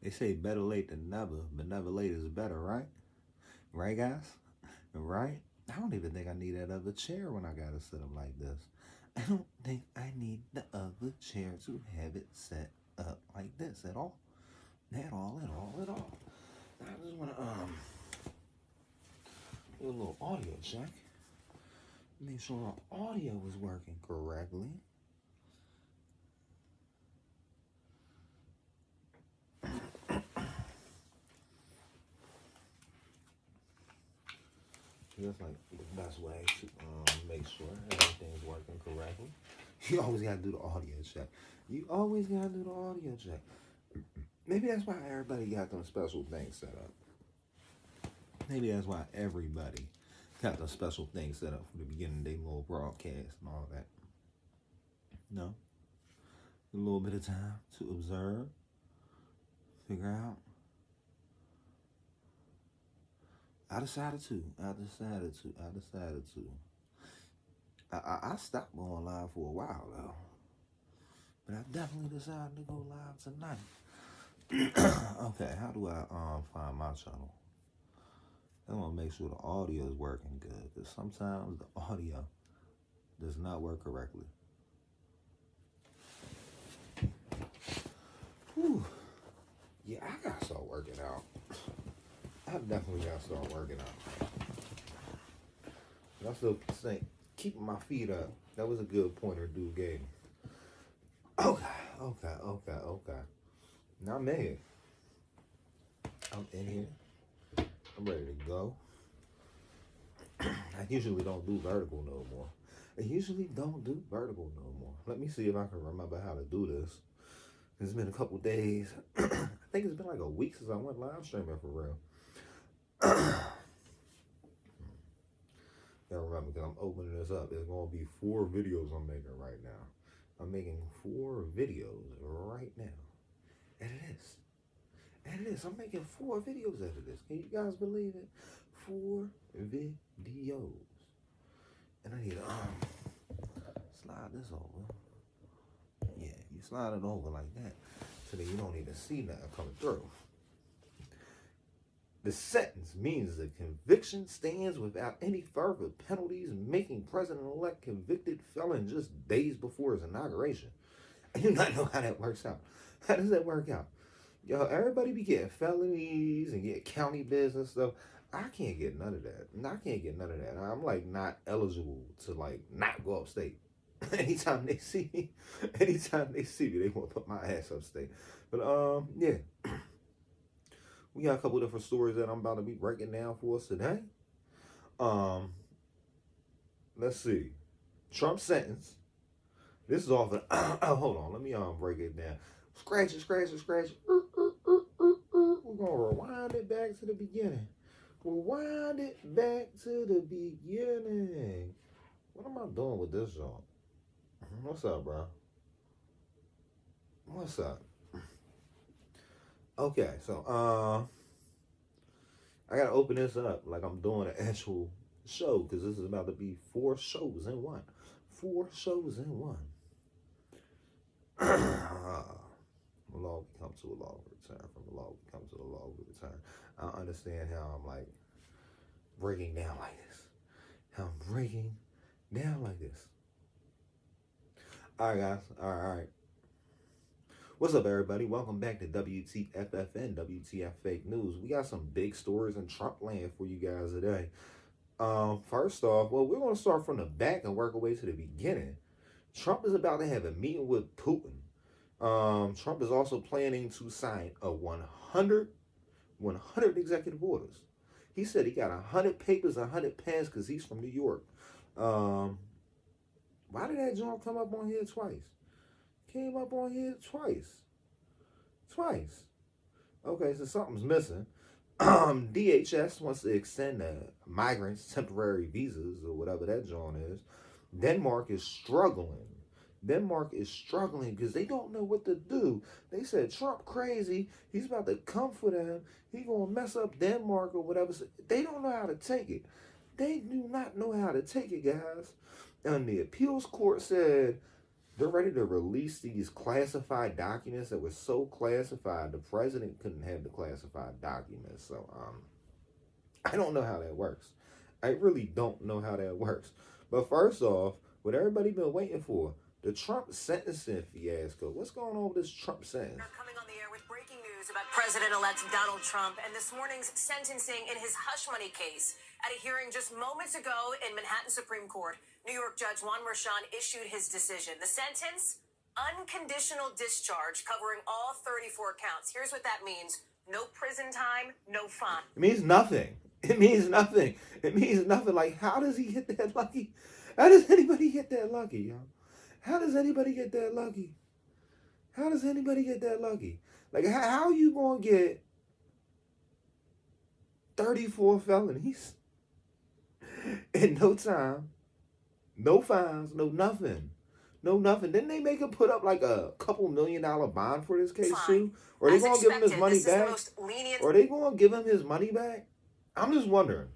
They say better late than never, but never late is better, right? Right, guys? Right? I don't even think I need that other chair when I gotta sit up like this. I don't think I need the other chair to have it set up like this at all. At all, at all, at all. I just wanna do a little audio check. Make sure our audio is working correctly. That's like the best way to make sure everything's working correctly. You always gotta do the audio check. You always gotta do the audio check. Maybe that's why everybody got them special things set up. Maybe that's why everybody got the special things set up for the beginning of their little broadcast and all that. No, a little bit of time to observe, figure out. I decided to. I stopped going live for a while though, but I definitely decided to go live tonight. Okay, how do I find my channel? I want to make sure the audio is working good because sometimes the audio does not work correctly. Whew. Yeah, I gotta start working out. I definitely gotta start working out. But I still think keeping my feet up. That was a good pointer dude gave me. Okay. Now I'm in here. I'm in here. I'm ready to go. I usually don't do vertical no more. Let me see if I can remember how to do this. It's been a couple days. I think it's been like a week since I went live streaming for real. Gotta remember, because I'm opening this up. There's going to be 4 videos I'm making right now. I'm making 4 videos right now. And it is. I'm making 4 videos out of this. Can you guys believe it? 4 videos. And I need to slide this over. Yeah, you slide it over like that so that you don't even see nothing coming through. The sentence means the conviction stands without any further penalties, making President-elect convicted felon just days before his inauguration. I do not know how that works out. How does that work out? Yo, everybody be getting felonies and get county business stuff. I can't get none of that. I'm like not eligible to like not go upstate. Anytime they see me, they want to put my ass upstate. But yeah. We got a couple different stories that I'm about to be breaking down for us today. Let's see. Trump sentence. This is off of, hold on, let me break it down. Scratch it. We're gonna rewind it back to the beginning. What am I doing with this joint? What's up, bro? What's up? Okay, so I gotta open this up like I'm doing an actual show because this is about to be 4 shows in one. 4 shows in one. From the law we come to a law of return. From the law we come to a law of return. I don't understand how I'm like breaking down like this. All right, guys. All right. What's up, everybody? Welcome back to WTFFN, WTF Fake News. We got some big stories in Trump land for you guys today. First off, well, we're going to start from the back and work our way to the beginning. Trump is about to have a meeting with Putin. Trump is also planning to sign a 100 executive orders. He said he got 100 papers, 100 pens because he's from New York. Why did that joint come up on here twice? Came up on here twice. Okay, so something's missing. DHS wants to extend migrants temporary visas or whatever that joint is. Denmark is struggling because they don't know what to do. They said Trump crazy. He's about to come for them. He gonna mess up Denmark or whatever. So they don't know how to take it. They do not know how to take it, guys. And the appeals court said They're ready to release these classified documents that were so classified the president couldn't have the classified documents. So I don't know how that works. I really don't know how that works. But first off, what everybody been waiting for, the Trump sentencing fiasco. What's going on with this Trump sentence? Coming on the air with breaking news about President-elect Donald Trump and this morning's sentencing in his hush money case. At a hearing just moments ago in Manhattan Supreme Court, New York Judge Juan Merchan issued his decision. The sentence, unconditional discharge covering all 34 counts. Here's what that means. No prison time, no fine. It means nothing. It means nothing. It means nothing. Like, how does he get that lucky? How does anybody get that lucky, yo? How does anybody get that lucky? How does anybody get that lucky? Like, how are you going to get 34 felonies in no time, no fines, no nothing? No nothing. Didn't they make him put up like a couple $1 million bond for this case too? Or are they going to give him his money back? Or are they going to give him his money back? I'm just wondering.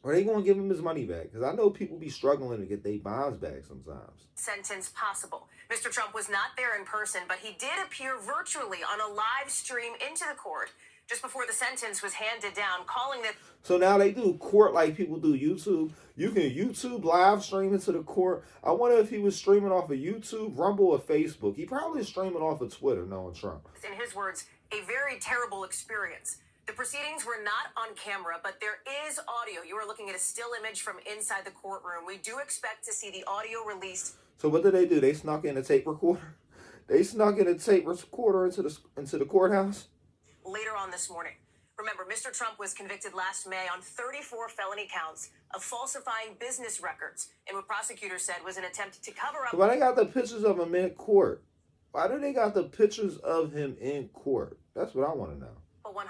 Are they going to give him his money back? Because I know people be struggling to get their bonds back sometimes. Sentence possible. Mr. Trump was not there in person, but he did appear virtually on a live stream into the court just before the sentence was handed down, calling it. So now they do court like people do YouTube. You can YouTube live stream into the court. I wonder if he was streaming off of YouTube, Rumble, or Facebook. He probably is streaming off of Twitter, knowing Trump. In his words, a very terrible experience. The proceedings were not on camera, but there is audio. You are looking at a still image from inside the courtroom. We do expect to see the audio released. So what did they do? They snuck in a tape recorder? They snuck in a tape recorder into the courthouse? Later on this morning. Remember, Mr. Trump was convicted last May on 34 felony counts of falsifying business records in what prosecutors said was an attempt to cover up. Why they got the pictures of him in court? Why do they got the pictures of him in court? That's what I want to know. A $130,000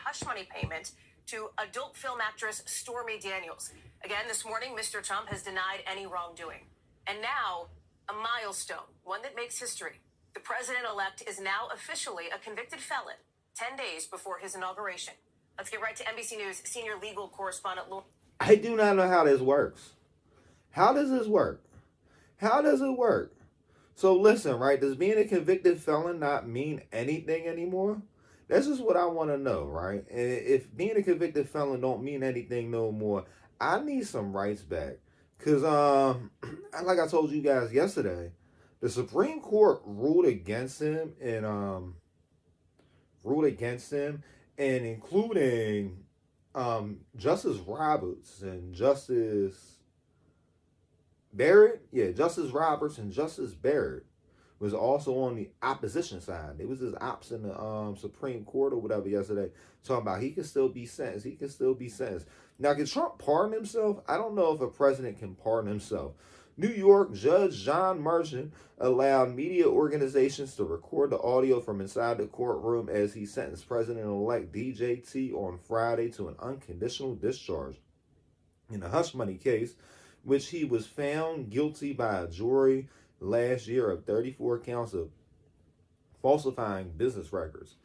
hush money payment to adult film actress Stormy Daniels. Again, this morning, Mr. Trump has denied any wrongdoing. And now, a milestone, one that makes history. The president-elect is now officially a convicted felon, 10 days before his inauguration. Let's get right to NBC News senior legal correspondent Lou. I do not know how this works. How does this work? How does it work? So listen, right? Does being a convicted felon not mean anything anymore? That's just what I want to know, right? And if being a convicted felon don't mean anything no more, I need some rights back. Because, like I told you guys yesterday, the Supreme Court ruled against him and including Justice Roberts and Justice Barrett. Yeah, Justice Roberts and Justice Barrett was also on the opposition side. It was his ops in the Supreme Court or whatever yesterday, talking about he can still be sentenced. He can still be sentenced. Now, can Trump pardon himself? I don't know if a president can pardon himself. New York Judge John Merchan allowed media organizations to record the audio from inside the courtroom as he sentenced President-elect DJT on Friday to an unconditional discharge in a hush money case, which he was found guilty by a jury last year of 34 counts of falsifying business records.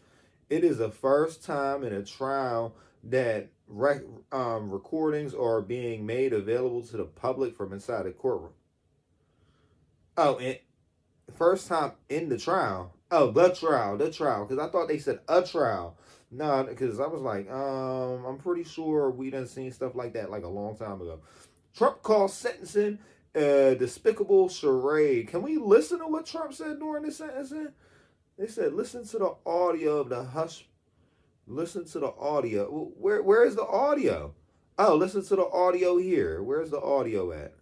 It is the first time in a trial that recordings are being made available to the public from inside the courtroom. Oh, and first time in the trial. Oh, the trial. Because I thought they said a trial. No, because I was like, I'm pretty sure we done seen stuff like that like a long time ago. Trump calls sentencing a despicable charade. Can we listen to what Trump said during the sentencing? They said, listen to the audio of the hush. Listen to the audio. Where is the audio? Oh, listen to the audio here. Where's the audio at?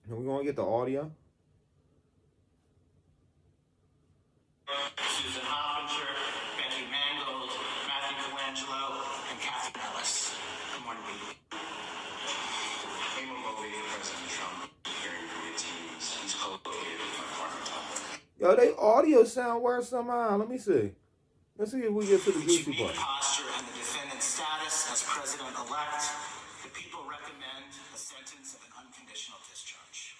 Are we going to get the audio? Susan Hoffinger, Becky Mangold, Matthew Colangelo, and Kathy Ellis. Good morning, Pete. President Trump hearing from your teams. He's co-located with my partner, Tom. Yo, they audio sound worse somehow. Let me see. Let's see if we get to the juicy part. Posture and the defendant's status as president-elect, the people recommend a sentence of an unconditional discharge.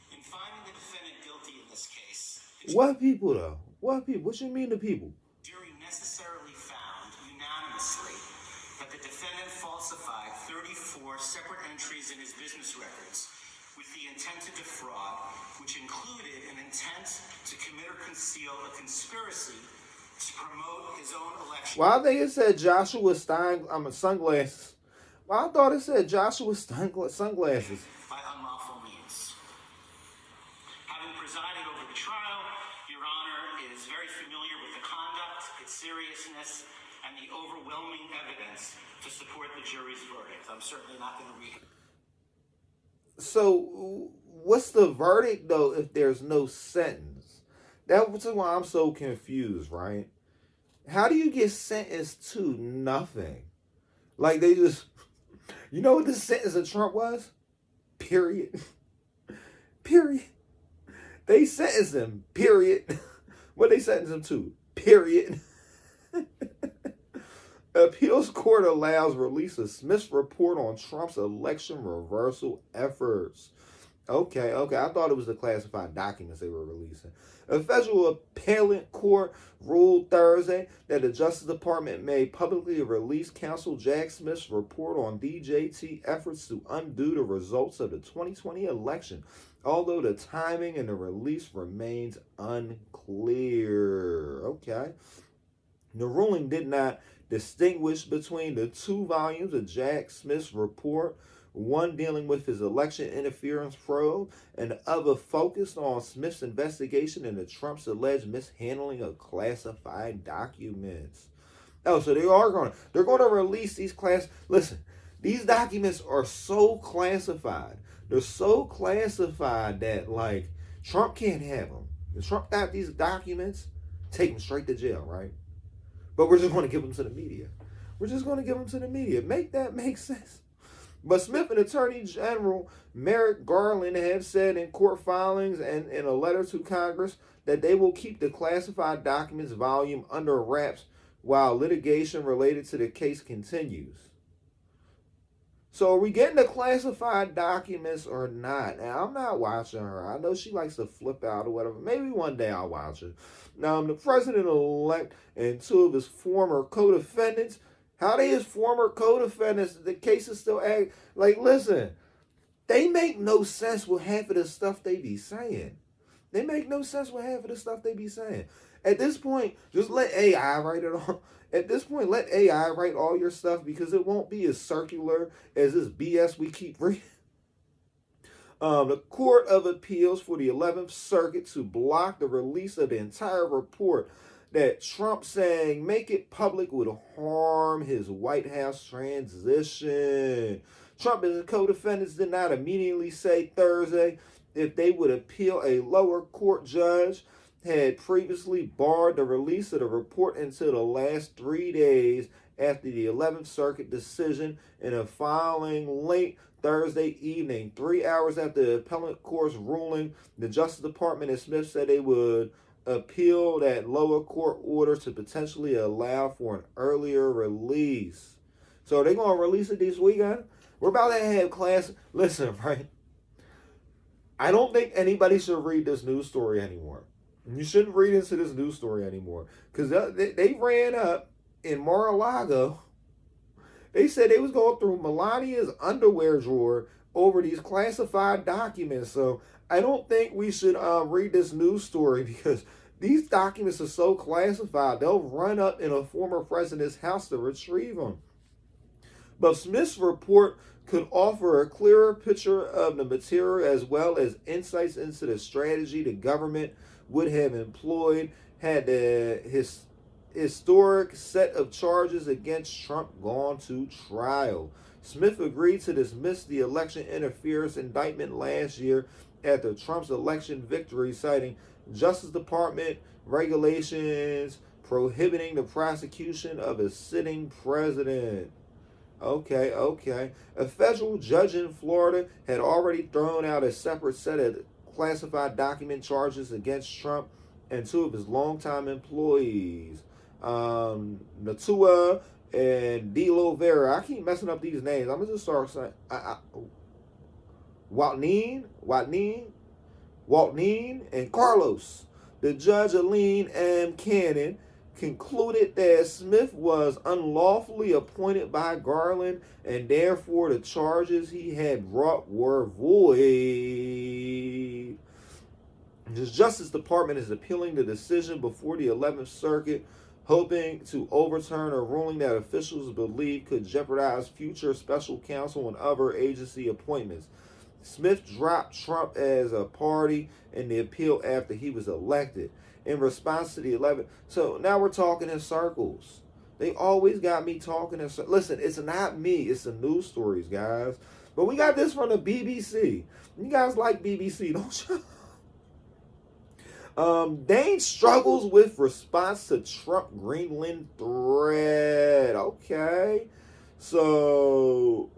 In finding the defendant guilty in this case, What people, though? What people? What you mean the people? the jury necessarily found unanimously that the defendant falsified 34 separate entries in his business records with the intent to defraud, which included an intent to commit or conceal a conspiracy to promote his own election. Why they said Joshua Stein? Sunglasses. Well, I thought it said Joshua Stein sunglasses. By unlawful means. Having presided over the trial, Your Honor is very familiar with the conduct, its seriousness, and the overwhelming evidence to support the jury's verdict. I'm certainly not going to read. So, what's the verdict though if there's no sentence? That's why I'm so confused, right? How do you get sentenced to nothing? Like they just, you know what the sentence of Trump was? Period. Period. They sentenced him. Period. What they sentenced him to? Period. Appeals court allows release of Smith's report on Trump's election reversal efforts. Okay. I thought it was the classified documents they were releasing. A federal appellate court ruled Thursday that the Justice Department may publicly release counsel Jack Smith's report on DJT efforts to undo the results of the 2020 election, although the timing and the release remains unclear. Okay. The ruling did not distinguish between the 2 volumes of Jack Smith's report, one dealing with his election interference probe, and the other focused on Smith's investigation into Trump's alleged mishandling of classified documents. Oh, so they're going to release these listen, these documents are so classified. They're so classified that, like, Trump can't have them. If Trump got these documents, take them straight to jail, right? But we're just going to give them to the media. Make that make sense. But Smith and Attorney General Merrick Garland have said in court filings and in a letter to Congress that they will keep the classified documents volume under wraps while litigation related to the case continues. So are we getting the classified documents or not? Now, I'm not watching her. I know she likes to flip out or whatever. Maybe one day I'll watch it. Now, the president-elect and 2 of his former co-defendants, how they his former co-defendants, the case is still act like, listen, they make no sense with half of the stuff they be saying. At this point, just let AI write it all. At this point, let AI write all your stuff because it won't be as circular as this BS we keep reading. The Court of Appeals for the 11th Circuit to block the release of the entire report that Trump saying make it public would harm his White House transition. Trump and his co-defendants did not immediately say Thursday if they would appeal. A lower court judge had previously barred the release of the report until the last 3 days after the 11th Circuit decision in a filing late Thursday evening. 3 hours after the appellate court's ruling, the Justice Department and Smith said they would appeal that lower court order to potentially allow for an earlier release. So they're going to release it this weekend? We're about to have class. Listen, right? I don't think anybody should read this news story anymore. You shouldn't read into this news story anymore. Because they ran up in Mar-a-Lago. They said they was going through Melania's underwear drawer over these classified documents. So I don't think we should read this news story because these documents are so classified. They'll run up in a former president's house to retrieve them. But Smith's report could offer a clearer picture of the material as well as insights into the strategy the government would have employed had the historic set of charges against Trump gone to trial. Smith agreed to dismiss the election interference indictment last year after Trump's election victory, citing Justice Department regulations prohibiting the prosecution of a sitting president. Okay. A federal judge in Florida had already thrown out a separate set of classified document charges against Trump and 2 of his longtime employees, Natua and De Lovera. I keep messing up these names. I'm going to just start saying Waltneen, and Carlos. The judge, Aline M. Cannon, concluded that Smith was unlawfully appointed by Garland and therefore the charges he had brought were void. The Justice Department is appealing the decision before the 11th Circuit, hoping to overturn a ruling that officials believe could jeopardize future special counsel and other agency appointments. Smith dropped Trump as a party in the appeal after he was elected. In response to the 11th, so now we're talking in circles. They always got me talking in circles. Listen, it's not me, it's the news stories, guys. But we got this from the BBC. You guys like BBC, don't you? Dane struggles with response to Trump Greenland threat. Okay. So,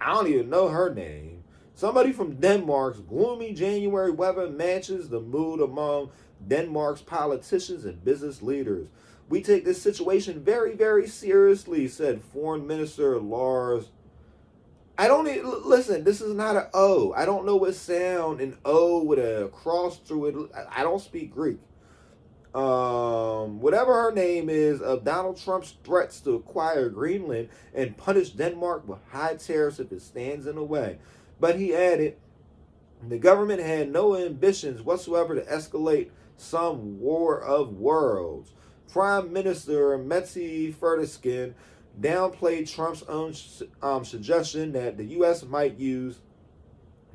I don't even know her name. Somebody from Denmark's gloomy January weather matches the mood among Denmark's politicians and business leaders. We take this situation very, very seriously, said Foreign Minister Lars. Listen, this is not an O. I don't know what sound an O with a cross through it. I don't speak Greek. Whatever her name is, of Donald Trump's threats to acquire Greenland and punish Denmark with high tariffs if it stands in the way. But he added, the government had no ambitions whatsoever to escalate some war of worlds. Prime Minister Mette Frederiksen downplayed Trump's own suggestion that the U.S. might use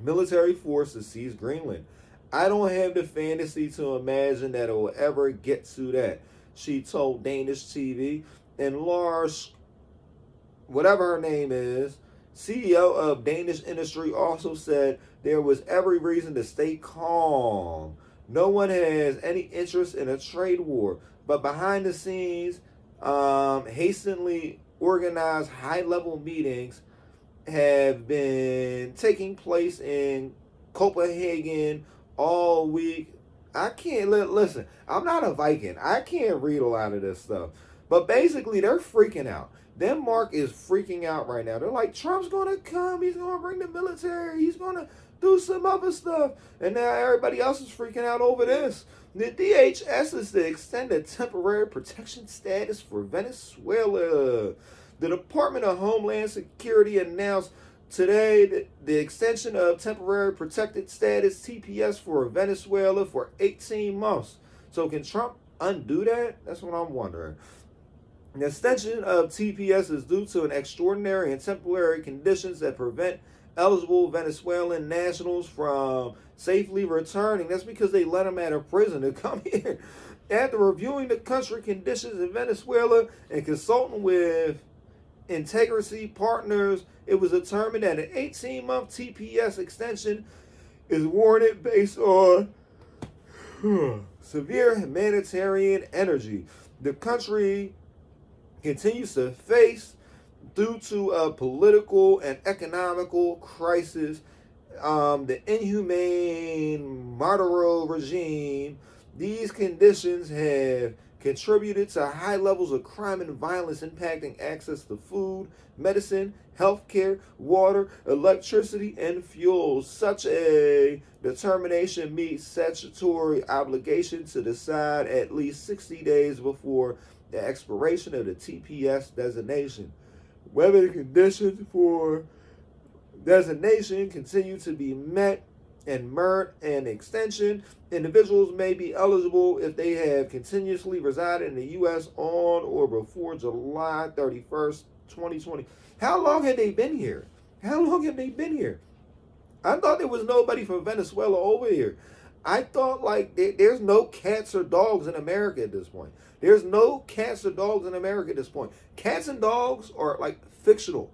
military force to seize Greenland. I don't have the fantasy to imagine that it will ever get to that, she told Danish TV. And Lars, whatever her name is, CEO of Danish Industry, also said there was every reason to stay calm. No one has any interest in a trade war, but behind the scenes, hastily organized high-level meetings have been taking place in Copenhagen all week. I can't listen. I'm not a Viking. I can't read a lot of this stuff. But basically, they're freaking out. Denmark is freaking out right now. They're like, Trump's going to come. He's going to bring the military. He's going to do some other stuff. And now everybody else is freaking out over this. The DHS is to extend a temporary protection status for Venezuela. The Department of Homeland Security announced today the extension of temporary protected status, TPS, for Venezuela for 18 months. So can Trump undo that? That's what I'm wondering. The extension of TPS is due to an extraordinary and temporary conditions that prevent eligible Venezuelan nationals from safely returning. That's because they let them out of prison to come here. After reviewing the country conditions in Venezuela and consulting with Integrity Partners, it was determined that an 18-month TPS extension is warranted based on severe humanitarian energy the country continues to face due to a political and economical crisis, the inhumane Maduro regime. These conditions have contributed to high levels of crime and violence impacting access to food, medicine, healthcare, water, electricity, and fuels. Such a determination meets statutory obligation to decide at least 60 days before the expiration of the TPS designation whether the conditions for designation continue to be met and merit an extension. Individuals may be eligible if they have continuously resided in the U.S. on or before July 31st, 2020. How long have they been here? How long have they been here? I thought there was nobody from Venezuela over here. I thought like there's no cats or dogs in America at this point. There's no cats or dogs in America at this point. Cats and dogs are like fictional.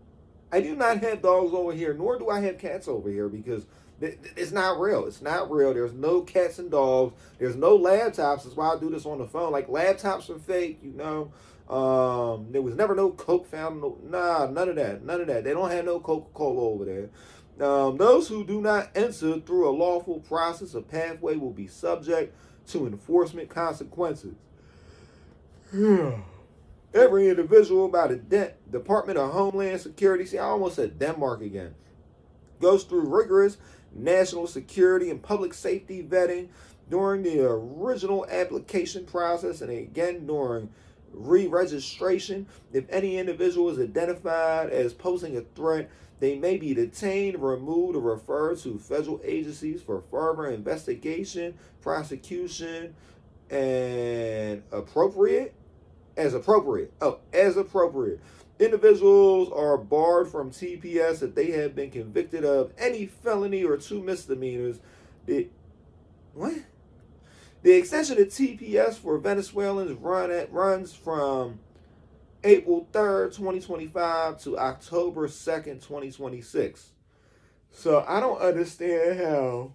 I do not have dogs over here, nor do I have cats over here because it's not real. It's not real. There's no cats and dogs. There's no laptops. That's why I do this on the phone. Like laptops are fake, you know. There was never no Coke found. None of that. None of that. They don't have no Coca-Cola over there. Those who do not enter through a lawful process or pathway will be subject to enforcement consequences. Every individual by the Department of Homeland Security, see, I almost said Denmark again, goes through rigorous national security and public safety vetting during the original application process and again during re-registration. If any individual is identified as posing a threat, they may be detained, removed, or referred to federal agencies for further investigation, prosecution, and as appropriate. Individuals are barred from TPS if they have been convicted of any felony or 2 misdemeanors. The extension of TPS for Venezuelans runs from April 3rd, 2025 to October 2nd, 2026. So I don't understand how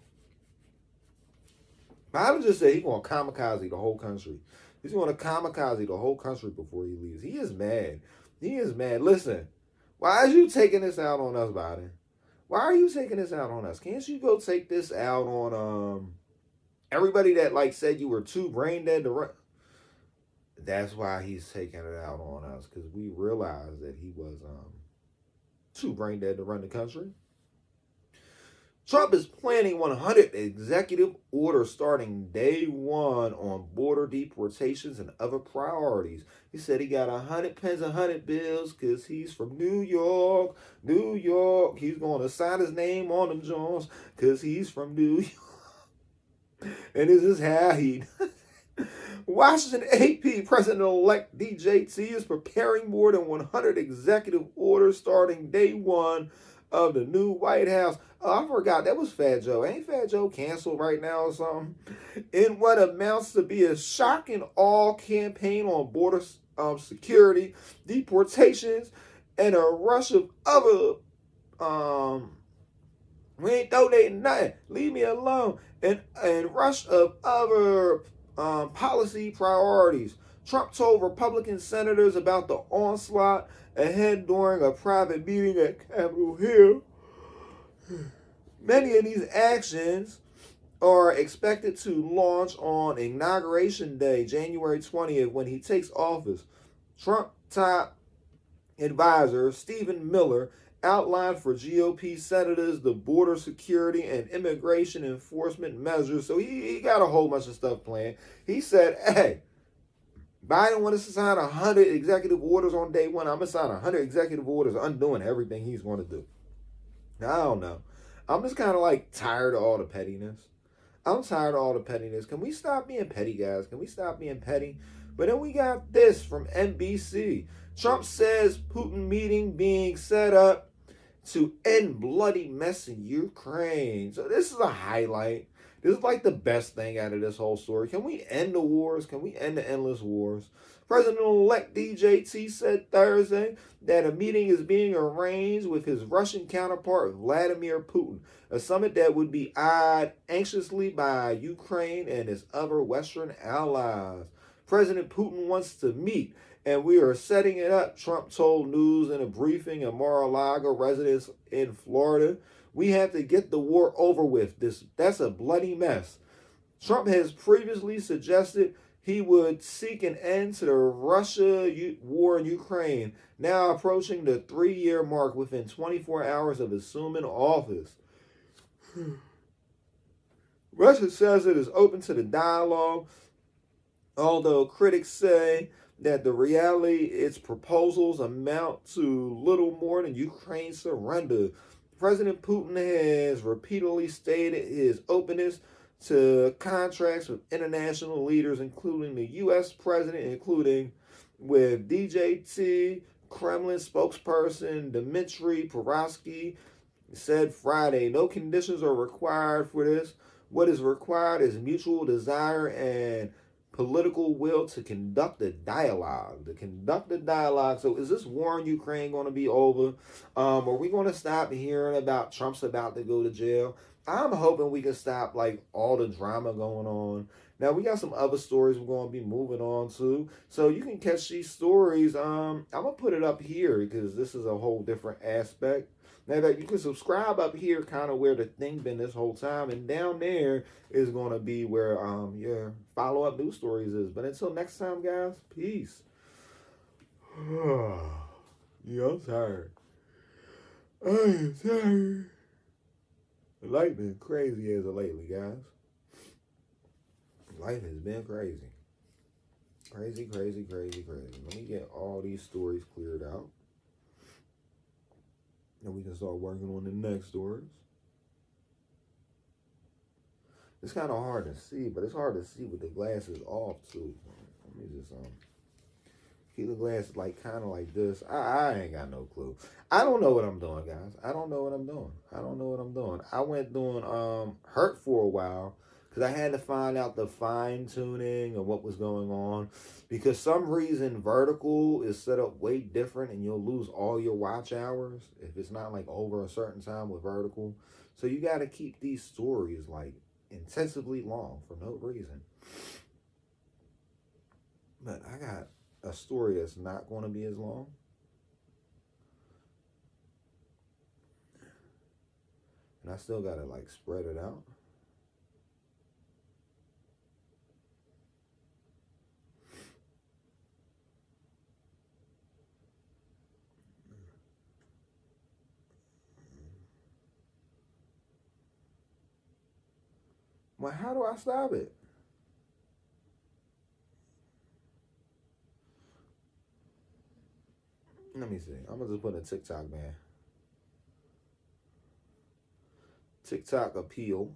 Biden just said he's going to kamikaze the whole country. He's going to kamikaze the whole country before he leaves. He is mad. He is mad. Listen, why are you taking this out on us, Biden? Why are you taking this out on us? Can't you go take this out on everybody that like said you were too brain dead to run? That's why he's taking it out on us, because we realized that he was too brain dead to run the country. Trump is planning 100 executive orders starting day one on border deportations and other priorities. He said he got 100 pens, 100 bills because he's from New York. New York. He's going to sign his name on them Jones because he's from New York. And this is how he Washington AP President-elect DJT is preparing more than 100 executive orders starting day one of the new White House. Oh, I forgot, that was Fat Joe. Ain't Fat Joe canceled right now or something? In what amounts to be a shocking all campaign on border security, deportations, and a rush of other, we ain't donating nothing, leave me alone, and rush of other policy priorities. Trump told Republican senators about the onslaught ahead during a private meeting at Capitol Hill. Many of these actions are expected to launch on Inauguration Day, January 20th, when he takes office. Trump top advisor Stephen Miller outlined for GOP senators the border security and immigration enforcement measures. So he got a whole bunch of stuff planned. He said, hey, Biden wants to sign 100 executive orders on day one. I'm going to sign 100 executive orders undoing everything he's going to do. Now, I don't know. I'm just kind of like tired of all the pettiness. I'm tired of all the pettiness. Can we stop being petty, guys? Can we stop being petty? But then we got this from NBC. Trump says Putin meeting being set up to end bloody mess in Ukraine. So this is a highlight. This is like the best thing out of this whole story. Can we end the wars? Can we end the endless wars? President-elect DJT said Thursday that a meeting is being arranged with his Russian counterpart Vladimir Putin, a summit that would be eyed anxiously by Ukraine and its other Western allies. President Putin wants to meet, and we are setting it up, Trump told News in a briefing at Mar-a-Lago residents in Florida. We have to get the war over with. That's a bloody mess. Trump has previously suggested he would seek an end to the Russia war in Ukraine, now approaching the 3-year mark within 24 hours of assuming office. Russia says it is open to the dialogue, although critics say that the reality its proposals amount to little more than Ukraine's surrender. President Putin has repeatedly stated his openness to contracts with international leaders, including the U.S. president, including with DJT. Kremlin spokesperson Dmitry Peresky said Friday, no conditions are required for this. What is required is mutual desire and political will to conduct the dialogue. So is this war in Ukraine going to be over? Are we going to stop hearing about Trump's about to go to jail? I'm hoping we can stop like all the drama going on. Now we got some other stories we're going to be moving on to. So you can catch these stories. I'm going to put it up here because this is a whole different aspect. Now that you can subscribe up here, kind of where the thing been this whole time, and down there is going to be where your follow-up news stories is. But until next time, guys, peace. Yeah, I'm tired. I am tired. Life been crazy as of lately, guys. Life has been crazy. Crazy, crazy, crazy, crazy. Let me get all these stories cleared out. And we can start working on the next stories. It's kind of hard to see, but it's hard to see with the glasses off too. Let me just keep the glasses like kind of like this. I ain't got no clue. I don't know what I'm doing, guys. I don't know what I'm doing. I went doing Hurt for a while because I had to find out the fine tuning of what was going on, because some reason Vertical is set up way different and you'll lose all your watch hours if it's not like over a certain time with Vertical. So you got to keep these stories like intensively long for no reason. But I got a story that's not going to be as long. And I still got to like spread it out. Well, how do I stop it? Let me see. I'm going to just put a TikTok ban. TikTok appeal.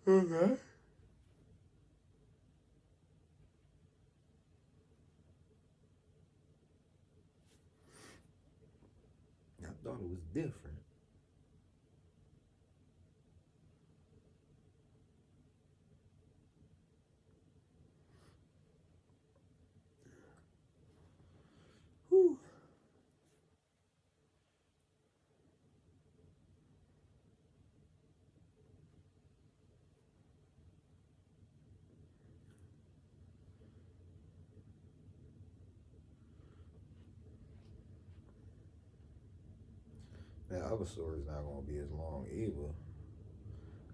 Okay. I thought it was different. Whew. That other story's not going to be as long either.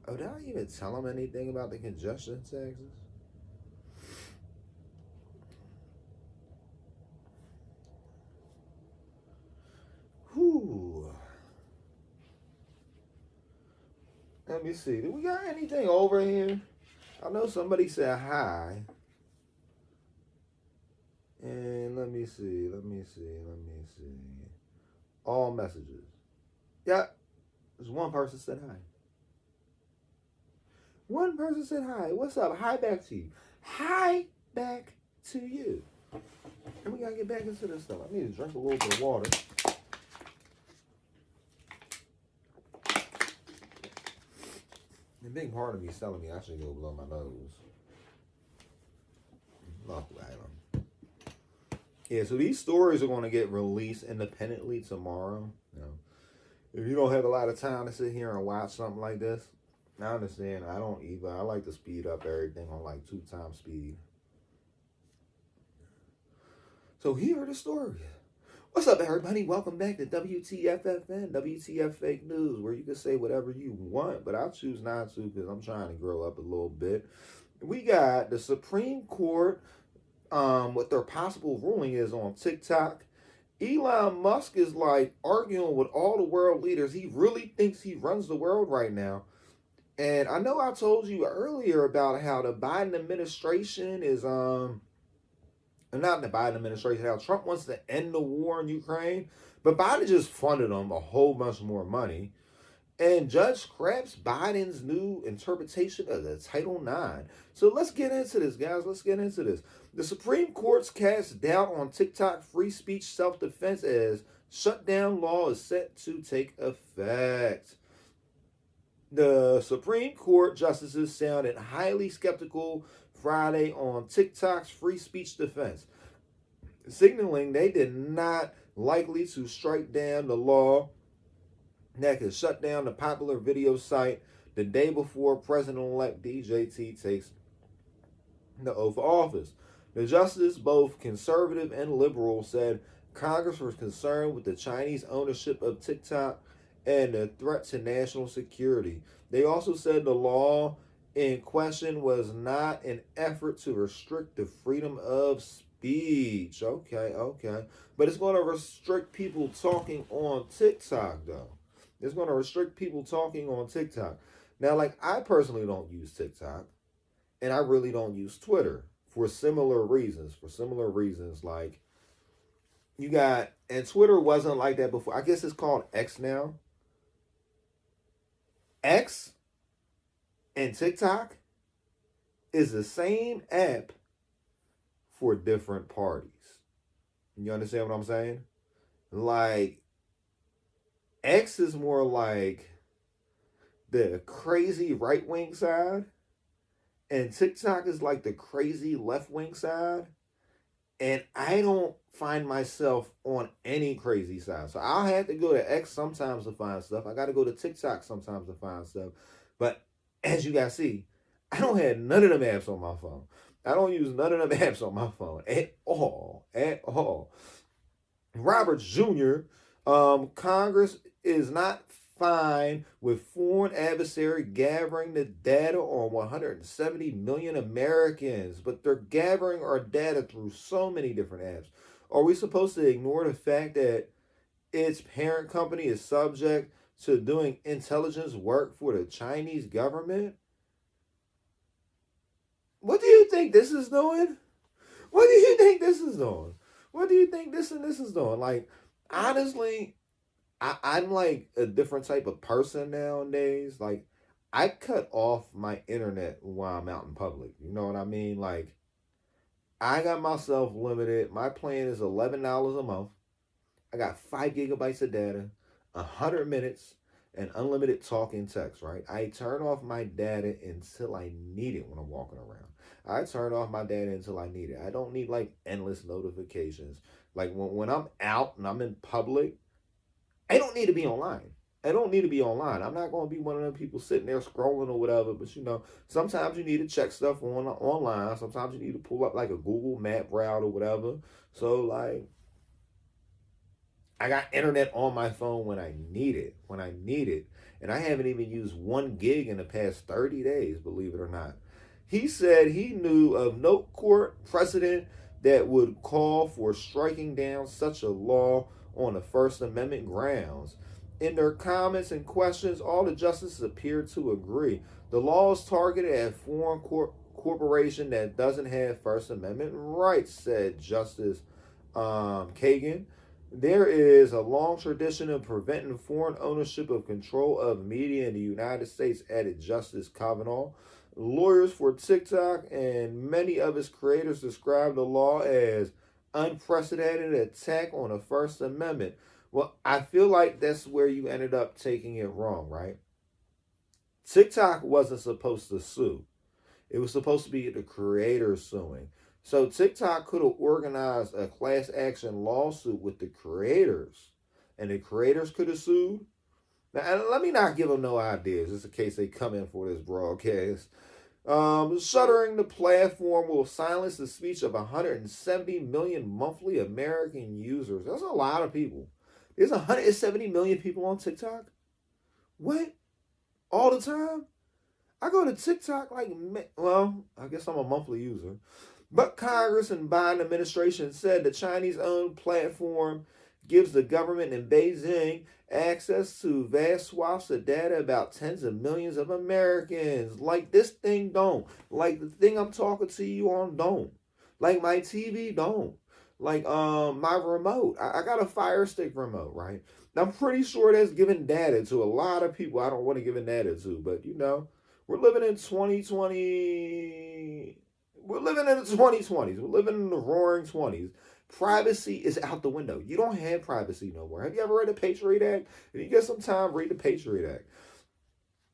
Oh, did I even tell them anything about the congestion taxes? Whew. Let me see. Do we got anything over here? I know somebody said hi. And let me see. All messages. Yeah. There's one person said hi. One person said hi. What's up? Hi back to you. Hi back to you. And we gotta get back into this stuff. I need to drink a little bit of water. The big part of me is telling me I should go blow my nose. Yeah, so these stories are going to get released independently tomorrow. You know, if you don't have a lot of time to sit here and watch something like this, I understand. I don't either. I like to speed up everything on like 2x speed. So here are the stories. What's up, everybody? Welcome back to WTFFN, WTF Fake News, where you can say whatever you want, but I choose not to because I'm trying to grow up a little bit. We got the Supreme Court, what their possible ruling is on TikTok. Elon Musk is like arguing with all the world leaders. He really thinks he runs the world right now. And I know I told you earlier about how the Biden administration is, not the Biden administration, how Trump wants to end the war in Ukraine, but Biden just funded them a whole bunch more money. And Judge scraps Biden's new interpretation of the Title IX. So let's get into this, guys. Let's get into this. The Supreme Court's cast doubt on TikTok free speech self-defense as shutdown law is set to take effect. The Supreme Court justices sounded highly skeptical Friday on TikTok's free speech defense, signaling they did not likely to strike down the law that could shut down the popular video site the day before President-elect DJT takes the oath of office. The justice, both conservative and liberal, said Congress was concerned with the Chinese ownership of TikTok and the threat to national security. They also said the law in question was not an effort to restrict the freedom of speech. Okay. But it's going to restrict people talking on TikTok, though. It's going to restrict people talking on TikTok. Now, like, I personally don't use TikTok, and I really don't use Twitter for similar reasons. Like, you got, and Twitter wasn't like that before. I guess it's called X now. X and TikTok is the same app for different parties. You understand what I'm saying? Like, X is more like the crazy right-wing side, and TikTok is like the crazy left-wing side. And I don't find myself on any crazy side. So I'll have to go to X sometimes to find stuff. I got to go to TikTok sometimes to find stuff. But as you guys see, I don't have none of them apps on my phone. I don't use none of them apps on my phone at all. Roberts Jr., Congress is not fine with foreign adversary gathering the data on 170 million Americans, but they're gathering our data through so many different apps. Are we supposed to ignore the fact that its parent company is subject to doing intelligence work for the Chinese government? What do you think this is doing? What do you think this is doing? What do you think this and this is doing? Like, honestly, I'm like a different type of person nowadays. Like, I cut off my internet while I'm out in public. You know what I mean? Like, I got myself limited. My plan is $11 a month. I got 5 gigabytes of data, 100 minutes, and unlimited talk and text, right? I turn off my data until I need it when I'm walking around. I turn off my data until I need it. I don't need like endless notifications. Like when I'm out and I'm in public, I don't need to be online. I'm not going to be one of them people sitting there scrolling or whatever. But, you know, sometimes you need to check stuff online. Sometimes you need to pull up like a Google map route or whatever. So, like, I got internet on my phone when I need it. And I haven't even used 1 gig in the past 30 days, believe it or not. He said he knew of no court precedent that would call for striking down such a law on the First Amendment grounds. In their comments and questions, all the justices appeared to agree. The law is targeted at foreign corporation that doesn't have First Amendment rights, said Justice Kagan. There is a long tradition of preventing foreign ownership of control of media in the United States, added Justice Kavanaugh. Lawyers for TikTok and many of its creators describe the law as unprecedented attack on the First Amendment. Well, I feel like that's where you ended up taking it wrong, right? TikTok wasn't supposed to sue. It was supposed to be the creators suing. So TikTok could have organized a class action lawsuit with the creators, and the creators could have sued. Now, let me not give them no ideas, just in case they come in for this broadcast. Shuttering the platform will silence the speech of 170 million monthly American users. That's a lot of people. There's 170 million people on TikTok? What? All the time? I go to TikTok like, well, I guess I'm a monthly user. But Congress and Biden administration said the Chinese-owned platform gives the government in Beijing access to vast swaths of data about tens of millions of Americans. Like this thing don't. Like the thing I'm talking to you on don't. Like my TV don't. Like my remote. I got a Fire Stick remote, right? I'm pretty sure that's giving data to a lot of people I don't want to give data to. But, you know, we're living in 2020. We're living in the 2020s. We're living in the roaring 20s. Privacy is out the window. You don't have privacy no more. Have you ever read the Patriot Act? If you get some time, read the Patriot Act.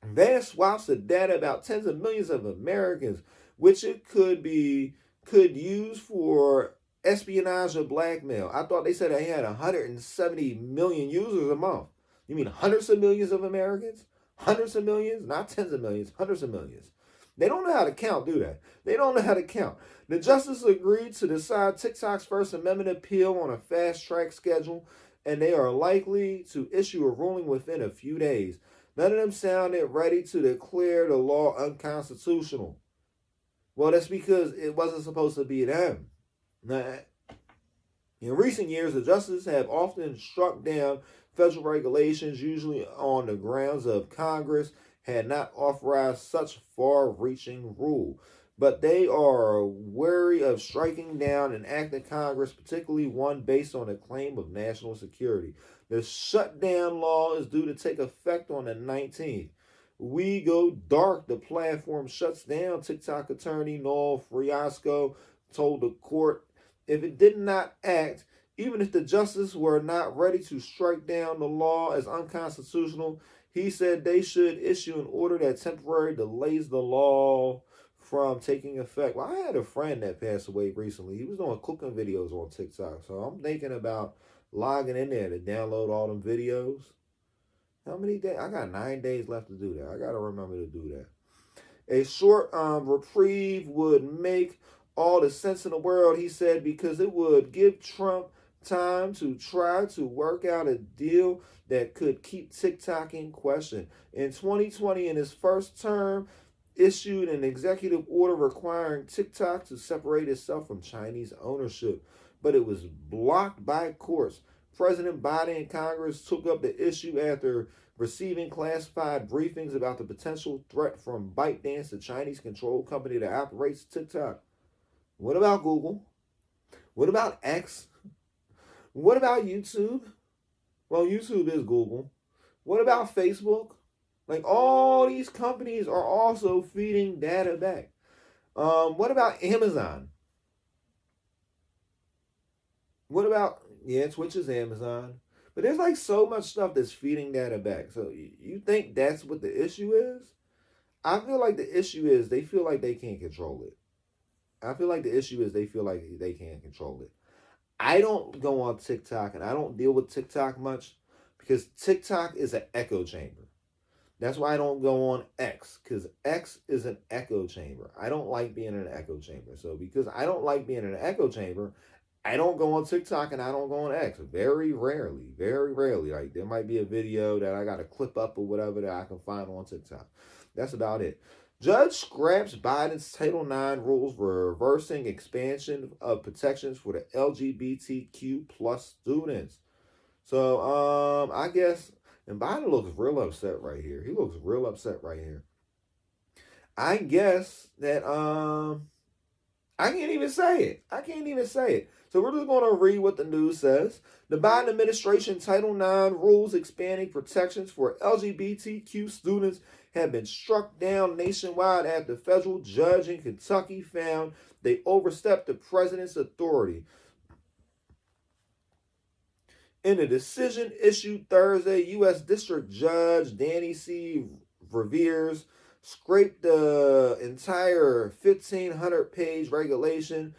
Vast swaths of data about tens of millions of Americans, which it could use for espionage or blackmail. I thought they said they had 170 million users a month. You mean hundreds of millions of Americans? Hundreds of millions? Not tens of millions, hundreds of millions. They don't know how to count, do they? They don't know how to count. The justice agreed to decide TikTok's First Amendment appeal on a fast-track schedule, and they are likely to issue a ruling within a few days. None of them sounded ready to declare the law unconstitutional. Well, that's because it wasn't supposed to be them. Now, in recent years, the justices have often struck down federal regulations, usually on the grounds of Congress had not authorized such far-reaching rule. But they are wary of striking down an act of Congress, particularly one based on a claim of national security. The shutdown law is due to take effect on the 19th. We Go Dark, the platform, shuts down. TikTok attorney Noel Fiasco told the court if it did not act, even if the justices were not ready to strike down the law as unconstitutional, he said they should issue an order that temporarily delays the law from taking effect. Well, I had a friend that passed away recently. He was doing cooking videos on TikTok. So I'm thinking about logging in there to download all them videos. How many days? I got 9 days left to do that. I got to remember to do that. A short reprieve would make all the sense in the world, he said, because it would give Trump time to try to work out a deal that could keep TikTok in question. In 2020, in his first term, issued an executive order requiring TikTok to separate itself from Chinese ownership, but it was blocked by courts. President Biden and Congress took up the issue after receiving classified briefings about the potential threat from ByteDance, the Chinese-controlled company that operates TikTok. What about Google? What about X? What about YouTube? Well, YouTube is Google. What about Facebook? Like, all these companies are also feeding data back. What about Amazon? What about, Twitch is Amazon. But there's like so much stuff that's feeding data back. So you think that's what the issue is? I feel like the issue is they feel like they can't control it. I feel like the issue is they feel like they can't control it. I don't go on TikTok and I don't deal with TikTok much because TikTok is an echo chamber. That's why I don't go on X, because X is an echo chamber. I don't like being in an echo chamber. So because I don't like being in an echo chamber, I don't go on TikTok and I don't go on X. Very rarely. Like, there might be a video that I got to clip up or whatever that I can find on TikTok. That's about it. Judge scraps Biden's Title IX rules, reversing expansion of protections for the LGBTQ plus students. So, I guess, and Biden looks real upset right here. He looks real upset right here. I guess that, I can't even say it. So we're just going to read what the news says. The Biden administration Title IX rules expanding protections for LGBTQ students have been struck down nationwide after a federal judge in Kentucky found they overstepped the president's authority. In a decision issued Thursday, U.S. District Judge Danny C. Revers scraped the entire 1,500-page regulation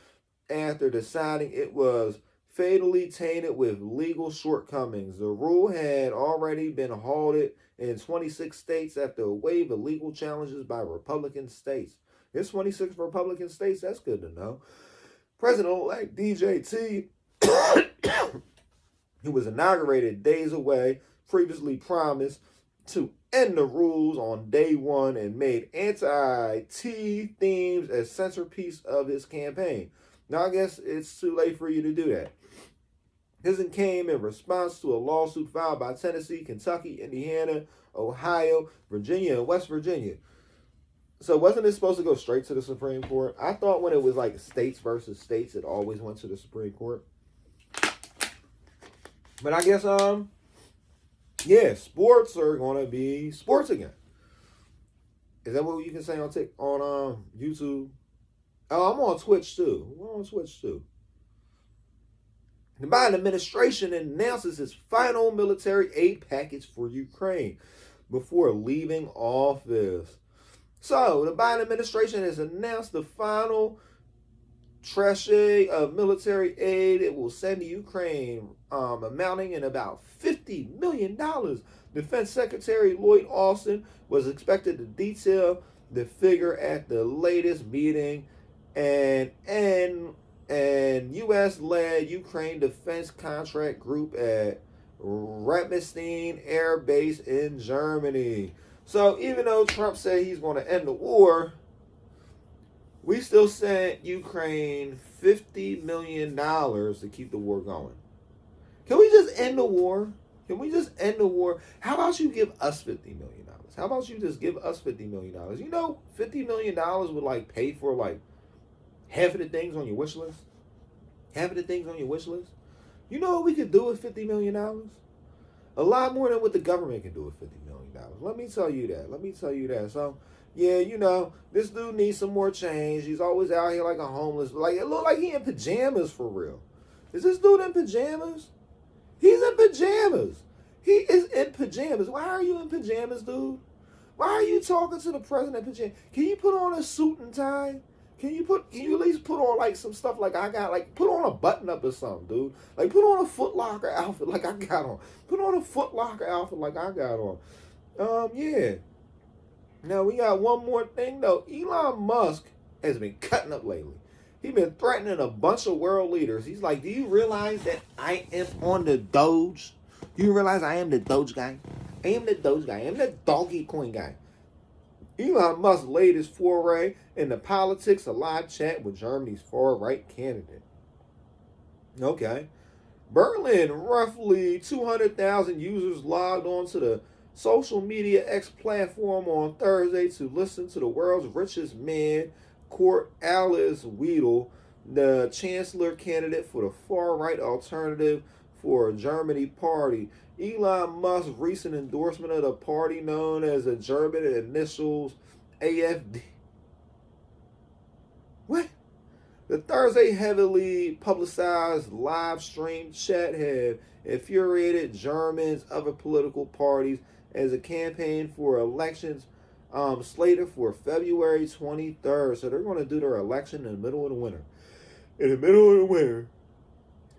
after deciding it was fatally tainted with legal shortcomings. The rule had already been halted in 26 states after a wave of legal challenges by Republican states. There's 26 Republican states. That's good to know. President-elect DJT, who was inaugurated days away, previously promised to end the rules on day one and made anti-T themes a centerpiece of his campaign. Now, I guess it's too late for you to do that. This came in response to a lawsuit filed by Tennessee, Kentucky, Indiana, Ohio, Virginia, and West Virginia. So wasn't it supposed to go straight to the Supreme Court? I thought when it was like states versus states, it always went to the Supreme Court. But I guess, sports are going to be sports again. Is that what you can say on YouTube? Oh, I'm on Twitch too. We're on Twitch too. The Biden administration announces its final military aid package for Ukraine before leaving office. So, the Biden administration has announced the final tranche of military aid it will send to Ukraine, amounting in about $50 million. Defense Secretary Lloyd Austin was expected to detail the figure at the latest meeting and U.S.-led Ukraine defense contract group at Ramstein Air Base in Germany. So even though Trump said he's going to end the war, we still sent Ukraine $50 million to keep the war going. Can we just end the war? Can we just end the war? How about you give us $50 million? How about you just give us $50 million? You know, $50 million would like pay for like half of the things on your wish list. Half of the things on your wish list. You know what we could do with $50 million? A lot more than what the government can do with $50 million. Let me tell you that. So, yeah, you know, this dude needs some more change. He's always out here like a homeless. Like, it looked like he in pajamas for real. Is this dude in pajamas? He's in pajamas. He is in pajamas. Why are you in pajamas, dude? Why are you talking to the president in pajamas? Can you put on a suit and tie? Can you at least put on like some stuff like I got? Like put on a button up or something, dude. Like put on a Foot Locker outfit like I got on. Put on a Foot Locker outfit like I got on. Yeah. Now we got one more thing though. Elon Musk has been cutting up lately. He's been threatening a bunch of world leaders. He's like, do you realize that I am on the Doge? Do you realize I am the Doge guy? I am the Doge guy. I am the Doggy Coin guy. Elon Musk's latest foray into politics, a live chat with Germany's far-right candidate. Okay. Berlin, roughly 200,000 users logged on to the social media X platform on Thursday to listen to the world's richest man, Kurt Alice Weidel, the chancellor candidate for the far-right alternative for Germany party. Elon Musk's recent endorsement of the party known as the German initials AFD. What? The Thursday heavily publicized live stream chat had infuriated Germans' other political parties as a campaign for elections slated for February 23rd. So they're going to do their election in the middle of the winter. In the middle of the winter.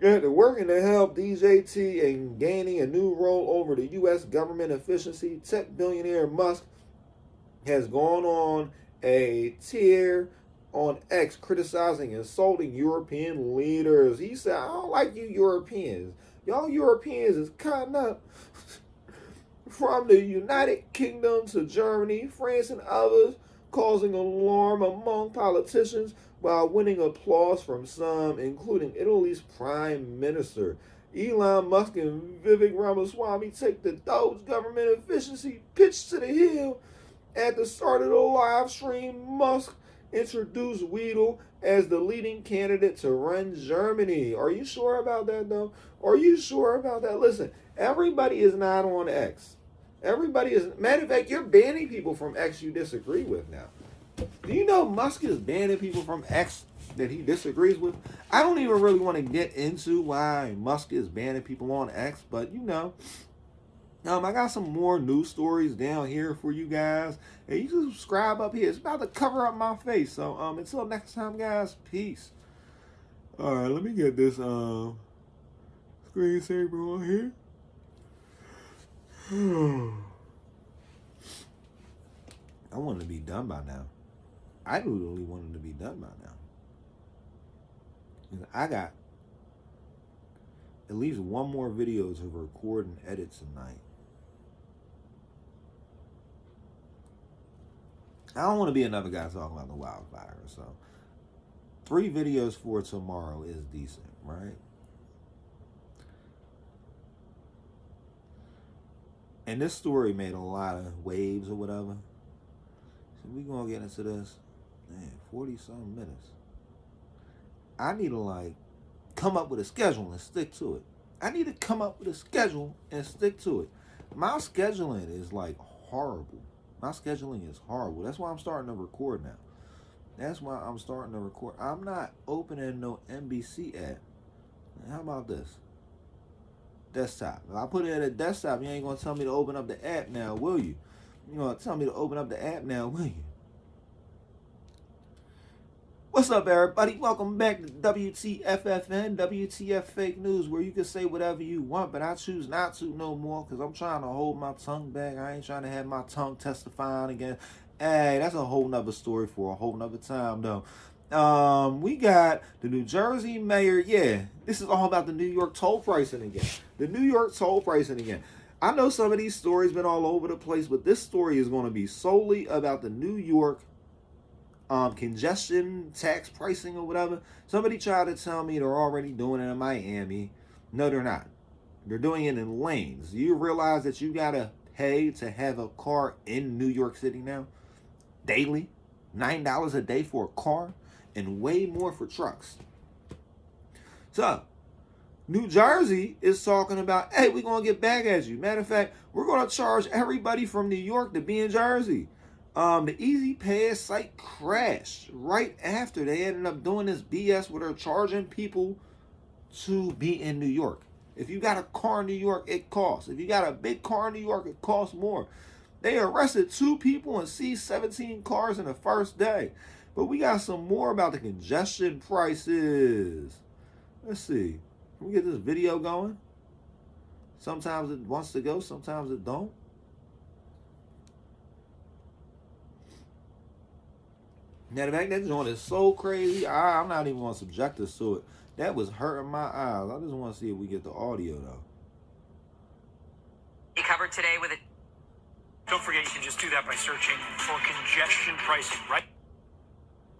After working to help DJT and gaining a new role over the U.S. government efficiency, tech billionaire Musk has gone on a tear on X criticizing and insulting European leaders. He said, I don't like you Europeans. Y'all Europeans is cutting up. From the United Kingdom to Germany, France, and others, causing alarm among politicians while winning applause from some, including Italy's Prime Minister. Elon Musk and Vivek Ramaswamy take the Doge government efficiency pitch to the hill. At the start of the live stream, Musk introduced Weidel as the leading candidate to run Germany. Are you sure about that, though? Are you sure about that? Listen, everybody is not on X. Everybody is. Matter of fact, you're banning people from X you disagree with now. Do you know Musk is banning people from X that he disagrees with? I don't even really want to get into why Musk is banning people on X, but you know, I got some more news stories down here for you guys. And you can subscribe up here. It's about to cover up my face. So until next time, guys, peace. All right, let me get this screensaver on here. I wanted to be done by now. I literally wanted to be done by now. I got at least one more video to record and edit tonight. I don't want to be another guy talking about the wildfire. So 3 videos for tomorrow is decent, right? And this story made a lot of waves or whatever. So we gonna get into this. Man, 40-something minutes. I need to come up with a schedule and stick to it. I need to come up with a schedule and stick to it. My scheduling is horrible. My scheduling is horrible. That's why I'm starting to record now. I'm not opening no NBC app. How about this? Desktop. If I put it at a desktop, you ain't going to tell me to open up the app now, will you? You going to tell me to open up the app now, will you? What's up, everybody? Welcome back to WTFFN, WTF Fake News, where you can say whatever you want, but I choose not to no more because I'm trying to hold my tongue back. I ain't trying to have my tongue testifying against Hey, that's a whole nother story for a whole nother time, though. We got the New Jersey mayor. Yeah, this is all about the New York toll pricing again. The New York toll pricing again. I know some of these stories been all over the place, but this story is going to be solely about the New York congestion tax pricing or whatever. Somebody tried to tell me they're already doing it in Miami. No, they're not. They're doing it in lanes. You realize that you gotta pay to have a car in New York City now? Daily? $9 a day for a car? And way more for trucks. So, New Jersey is talking about, hey, we're going to get back at you. Matter of fact, we're going to charge everybody from New York to be in Jersey. The Easy Pass site crashed right after they ended up doing this BS where they're charging people to be in New York. If you got a car in New York, it costs. If you got a big car in New York, it costs more. They arrested 2 people and seized 17 cars in the first day. But we got some more about the congestion prices. Let's see. Can we get this video going? Sometimes it wants to go, sometimes it don't. Now, the fact that joint is so crazy, I'm not even going to subject us to it. That was hurting my eyes. I just want to see if we get the audio, though. You covered today with it. Don't forget, you can just do that by searching for congestion pricing, right?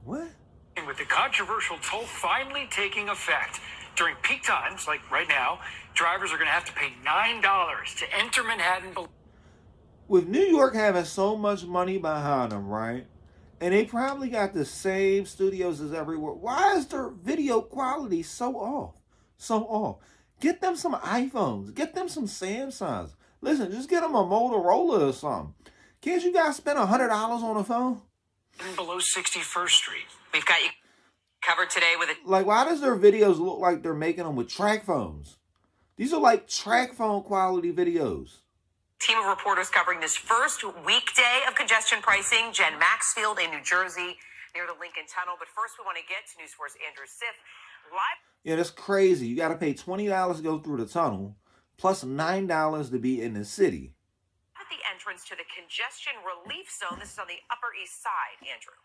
What? And with the controversial toll finally taking effect, during peak times, like right now, drivers are going to have to pay $9 to enter Manhattan. With New York having so much money behind them, right? And they probably got the same studios as everywhere. Why is their video quality so off? So off. Get them some iPhones. Get them some Samsungs. Listen, just get them a Motorola or something. Can't you guys spend $100 on a phone? Below 61st Street. We've got you covered today with it. Like, why does their videos look like they're making them with track phones? These are like track phone quality videos. Team of reporters covering this first weekday of congestion pricing. Jen Maxfield in New Jersey near the Lincoln Tunnel. But first, we want to get to News 4's Andrew Siff live. Yeah, that's crazy. You got to pay $20 to go through the tunnel, plus $9 to be in the city. At the entrance to the congestion relief zone. This is on the Upper East Side, Andrew.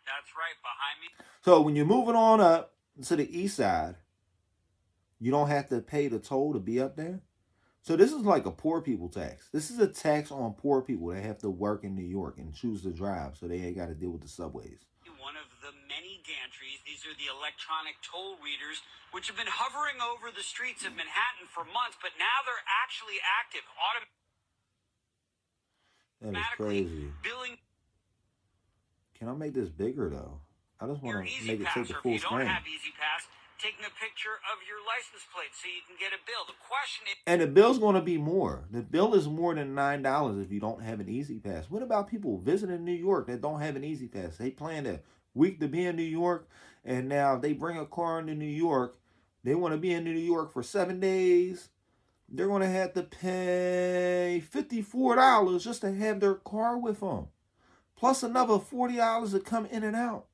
That's right, behind me. So when you're moving on up to the east side, you don't have to pay the toll to be up there. So this is like a poor people tax. This is a tax on poor people that have to work in New York and choose to drive, so they ain't got to deal with the subways. One of the many gantries, these are the electronic toll readers, which have been hovering over the streets of Manhattan for months, but now they're actually active. That is crazy. Billing. Can I make this bigger, though? I just want to make it take the Or if full you don't screen. have Easy Pass, taking a picture of your license plate so you can get a bill. The question is... And the bill's going to be more. The bill is more than $9 if you don't have an Easy Pass. What about people visiting New York that don't have an Easy Pass? They plan a week to be in New York, and now they bring a car into New York. They want to be in New York for 7 days. They're going to have to pay $54 just to have their car with them. Plus another $40 to come in and out.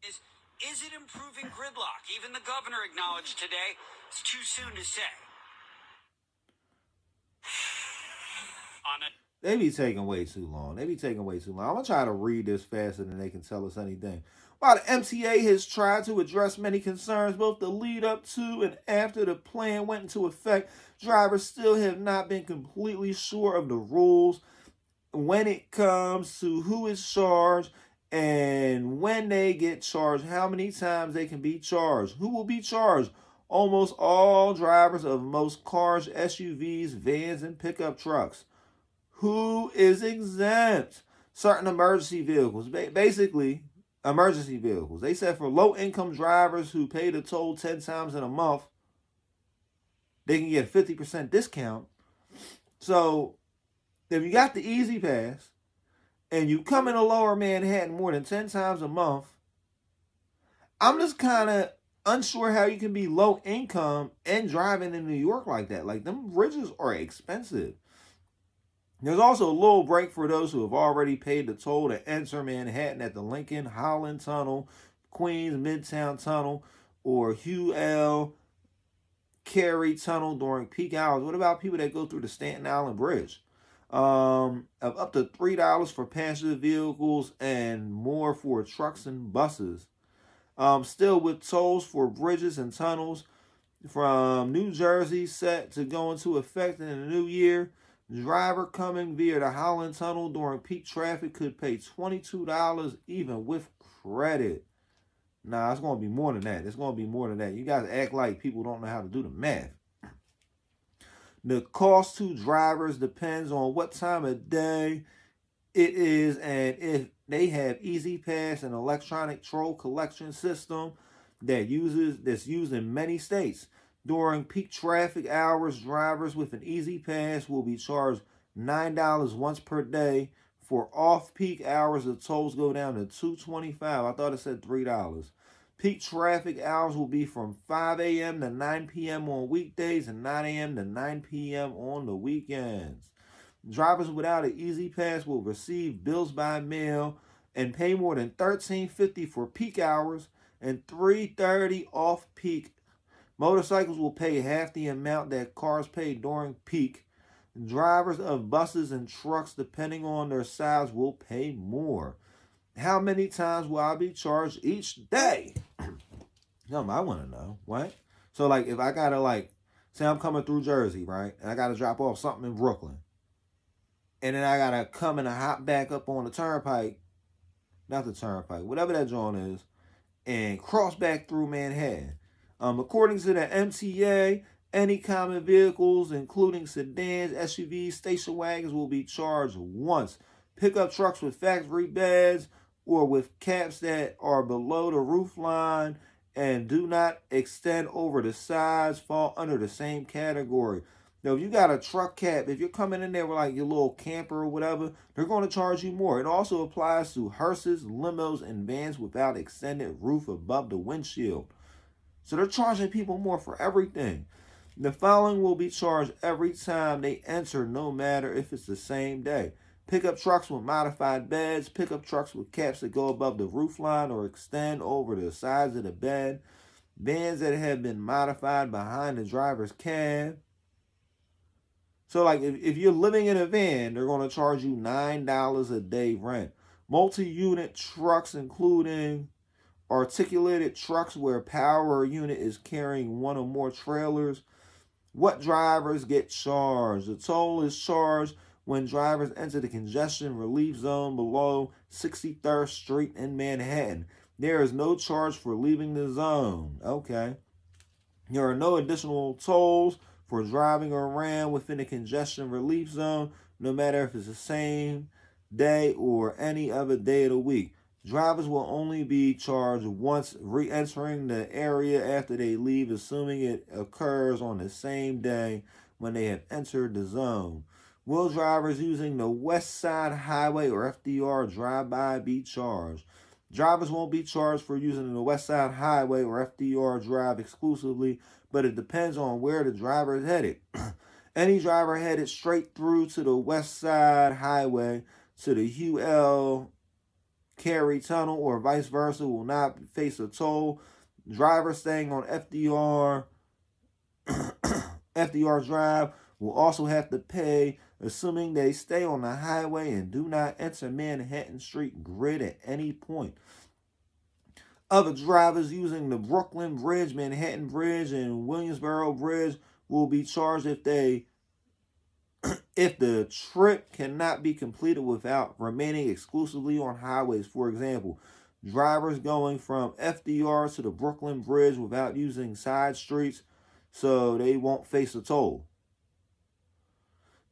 Is it improving gridlock? Even the governor acknowledged today it's too soon to say. They be taking way too long. I'm going to try to read this faster than they can tell us anything. While the MTA has tried to address many concerns, both the lead up to and after the plan went into effect, drivers still have not been completely sure of the rules when it comes to who is charged and when they get charged, how many times they can be charged, who will be charged. Almost all drivers of most cars, SUVs, vans, and pickup trucks. Who is exempt? Certain emergency vehicles. Basically, emergency vehicles. They said for low-income drivers who pay the toll 10 times in a month, they can get a 50% discount. So, if you got the Easy Pass, and you come into Lower Manhattan more than 10 times a month, I'm just kind of unsure how you can be low income and driving in New York like that. Like, them bridges are expensive. There's also a little break for those who have already paid the toll to enter Manhattan at the Lincoln, Holland Tunnel, Queens Midtown Tunnel, or Hugh L. Carey Tunnel during peak hours. What about people that go through the Staten Island Bridge? of up to $3 for passenger vehicles and more for trucks and buses. Still with tolls for bridges and tunnels from New Jersey set to go into effect in the new year. Driver coming via the Holland Tunnel during peak traffic could pay $22 even with credit. Nah, it's going to be more than that. It's going to be more than that. You guys act like people don't know how to do the math. The cost to drivers depends on what time of day it is and if they have Easy Pass, an electronic toll collection system that's used in many states. During peak traffic hours, drivers with an Easy Pass will be charged $9 once per day. For off-peak hours, the tolls go down to $2.25. I thought it said $3. Peak traffic hours will be from 5 a.m. to 9 p.m. on weekdays and 9 a.m. to 9 p.m. on the weekends. Drivers without an Easy Pass will receive bills by mail and pay more than $13.50 for peak hours and $3.30 off-peak. Motorcycles will pay half the amount that cars pay during peak. Drivers of buses and trucks, depending on their size, will pay more. How many times will I be charged each day? I want to know. What? So, like, if I got to, say I'm coming through Jersey, right? And I got to drop off something in Brooklyn. And then I got to come and hop back up on the turnpike. Not the turnpike. Whatever that joint is. And cross back through Manhattan. According to the MTA, any common vehicles, including sedans, SUVs, station wagons, will be charged once. Pickup trucks with factory beds or with caps that are below the roof line and do not extend over the sides fall under the same category. Now, if you got a truck cap, if you're coming in there with your little camper or whatever, they're going to charge you more. It also applies to hearses, limos, and vans without extended roof above the windshield. So they're charging people more for everything. The following will be charged every time they enter, no matter if it's the same day. Pickup trucks with modified beds, pickup trucks with caps that go above the roofline or extend over the sides of the bed, vans that have been modified behind the driver's cab. So, if you're living in a van, they're going to charge you $9 a day rent. Multi-unit trucks, including articulated trucks where power unit is carrying one or more trailers. What drivers get charged? The toll is charged when drivers enter the congestion relief zone below 63rd Street in Manhattan. There is no charge for leaving the zone. Okay. There are no additional tolls for driving around within the congestion relief zone, no matter if it's the same day or any other day of the week. Drivers will only be charged once re-entering the area after they leave, assuming it occurs on the same day when they have entered the zone. Will drivers using the West Side Highway or FDR drive-by be charged? Drivers won't be charged for using the West Side Highway or FDR drive exclusively, but it depends on where the driver is headed. Any driver headed straight through to the West Side Highway to the Hugh L. Carey Tunnel or vice versa will not face a toll. Drivers staying on FDR Drive will also have to pay, assuming they stay on the highway and do not enter Manhattan Street grid at any point. Other drivers using the Brooklyn Bridge, Manhattan Bridge, and Williamsboro Bridge will be charged if the trip cannot be completed without remaining exclusively on highways. For example, drivers going from FDR to the Brooklyn Bridge without using side streets, so they won't face a toll.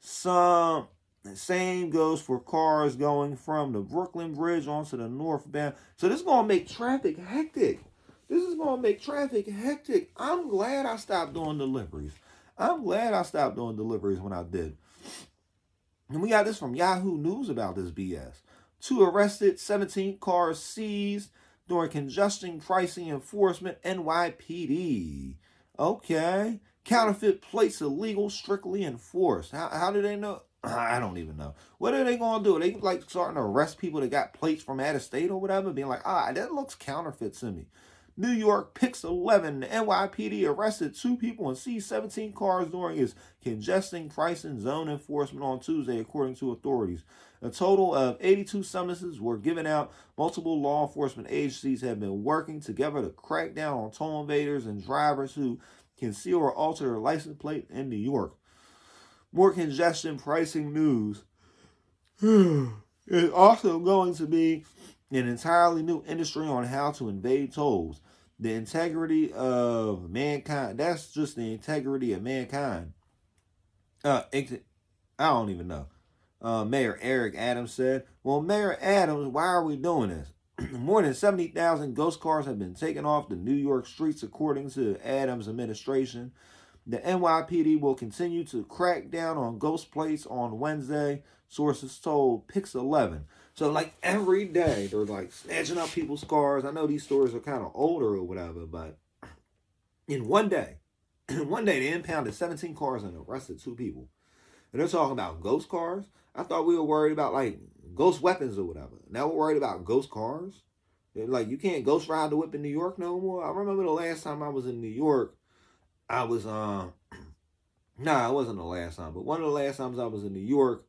Same goes for cars going from the Brooklyn Bridge onto the northbound. So this is going to make traffic hectic. I'm glad I stopped doing deliveries. When I did. And we got this from Yahoo News about this BS. 2 arrested, 17 cars seized during congestion pricing enforcement, NYPD. Okay. Counterfeit plates illegal, strictly enforced. How do they know? I don't even know. What are they going to do? Are they starting to arrest people that got plates from out of state or whatever? Being like, that looks counterfeit to me. New York Pix 11. The NYPD arrested 2 people and seized 17 cars during its congestion pricing zone enforcement on Tuesday, according to authorities. A total of 82 summonses were given out. Multiple law enforcement agencies have been working together to crack down on toll invaders and drivers who conceal or alter their license plate in New York. More congestion pricing news. It's also going to be an entirely new industry on how to invade tolls. The integrity of mankind. That's just the integrity of mankind. I don't even know. Mayor Eric Adams said, well, Mayor Adams, why are we doing this? More than 70,000 ghost cars have been taken off the New York streets, according to the Adams administration. The NYPD will continue to crack down on ghost plates on Wednesday, sources told Pix 11. So, like, every day, they're, like, snatching up people's cars. I know these stories are kind of older or whatever, but in one day, they impounded 17 cars and arrested 2 people. And they're talking about ghost cars. I thought we were worried about, like, ghost weapons or whatever. Now we're worried about ghost cars. Like, you can't ghost ride the whip in New York no more. I remember the last time I was in New York, I was, it wasn't the last time, but one of the last times I was in New York,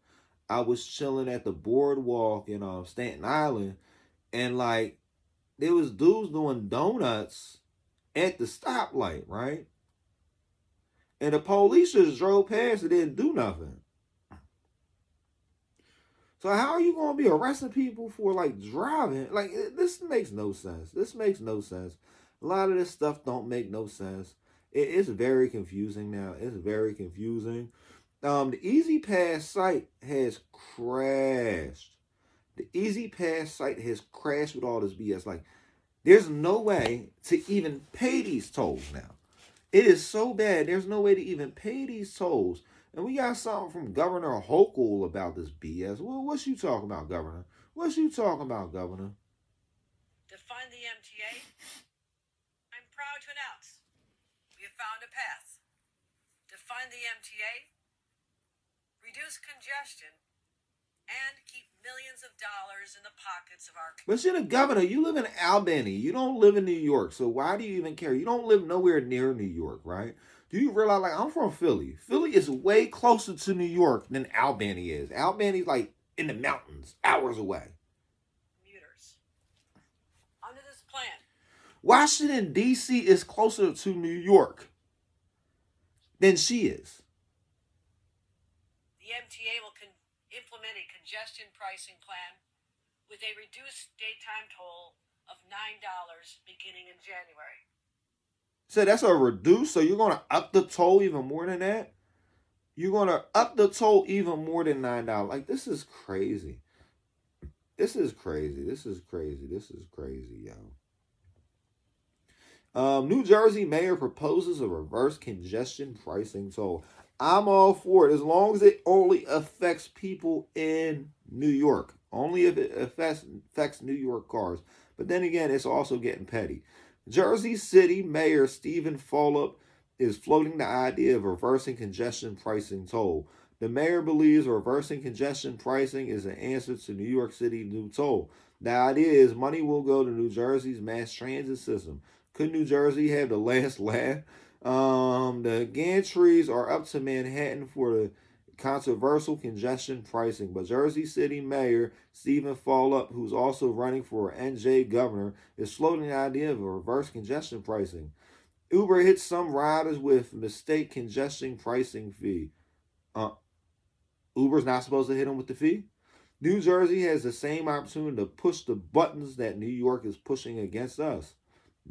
I was chilling at the boardwalk in Staten Island, and, like, there was dudes doing donuts at the stoplight, right? And the police just drove past and didn't do nothing. So how are you going to be arresting people for, like, driving? Like, this makes no sense. This makes no sense. A lot of this stuff don't make no sense. It's very confusing now. It's very confusing. The Easy Pass site has crashed. The Easy Pass site has crashed with all this BS. Like, there's no way to even pay these tolls now. It is so bad. There's no way to even pay these tolls. And we got something from Governor Hochul about this BS. Well, what's you talking about, Governor? What's you talking about, Governor? To fund the MTA, I'm proud to announce we have found a path to fund the MTA, reduce congestion, and keep millions of dollars in the pockets of our... But you're the governor. You live in Albany. You don't live in New York. So why do you even care? You don't live nowhere near New York, right? Do you realize, like, I'm from Philly. Philly is way closer to New York than Albany is. Albany's, like, in the mountains, hours away. Commuters. Under this plan, Washington, D.C. is closer to New York than she is. the MTA will implement a congestion pricing plan with a reduced daytime toll of $9 beginning in January. So that's a reduce. So you're going to up the toll even more than that? You're going to up the toll even more than $9. Like, this is crazy. This is crazy. This is crazy. This is crazy, yo. New Jersey mayor proposes a reverse congestion pricing toll. I'm all for it as long as it only affects people in New York. Only if it affects New York cars. But then again, it's also getting petty. Jersey City Mayor Stephen Fulop is floating the idea of reversing congestion pricing toll. The mayor believes reversing congestion pricing is an answer to New York City new toll. The idea is money will go to New Jersey's mass transit system. Could New Jersey have the last laugh? The gantries are up to Manhattan for the controversial congestion pricing, but Jersey City Mayor Stephen Fulop, who's also running for NJ governor, is floating the idea of a reverse congestion pricing. Uber hits some riders with mistake congestion pricing fee. Uber's not supposed to hit them with the fee? New Jersey has the same opportunity to push the buttons that New York is pushing against us.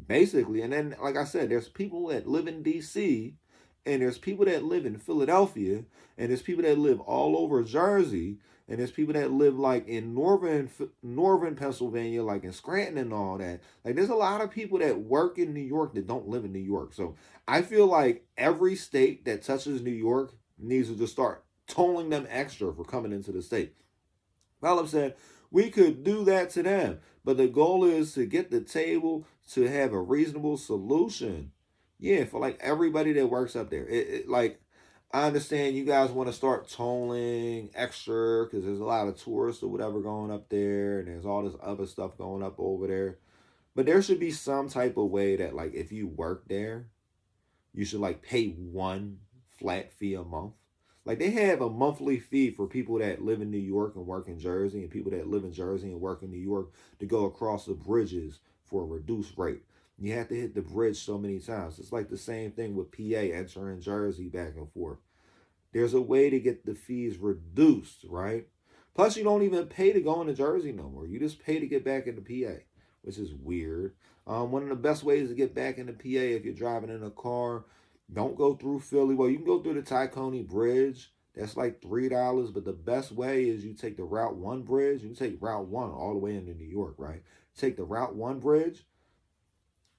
Basically, and then, like I said, there's people that live in D.C., and there's people that live in Philadelphia, and there's people that live all over Jersey, and there's people that live, like, in northern Pennsylvania, like in Scranton and all that. Like, there's a lot of people that work in New York that don't live in New York. So I feel like every state that touches New York needs to just start tolling them extra for coming into the state. Fulop said, we could do that to them, but the goal is to get the table to have a reasonable solution. Yeah, for, like, everybody that works up there. Like, I understand you guys want to start tolling extra because there's a lot of tourists or whatever going up there, and there's all this other stuff going up over there. But there should be some type of way that, like, if you work there, you should, like, pay one flat fee a month. Like, they have a monthly fee for people that live in New York and work in Jersey, and people that live in Jersey and work in New York to go across the bridges for a reduced rate. You have to hit the bridge so many times. It's like the same thing with PA entering Jersey back and forth. There's a way to get the fees reduced, right? Plus, you don't even pay to go into Jersey no more. You just pay to get back into PA, which is weird. One of the best ways to get back into PA if you're driving in a car, don't go through Philly. Well, you can go through the Tacony Bridge. That's like $3. But the best way is you take the Route 1 bridge. You can take Route 1 all the way into New York, right? Take the Route 1 bridge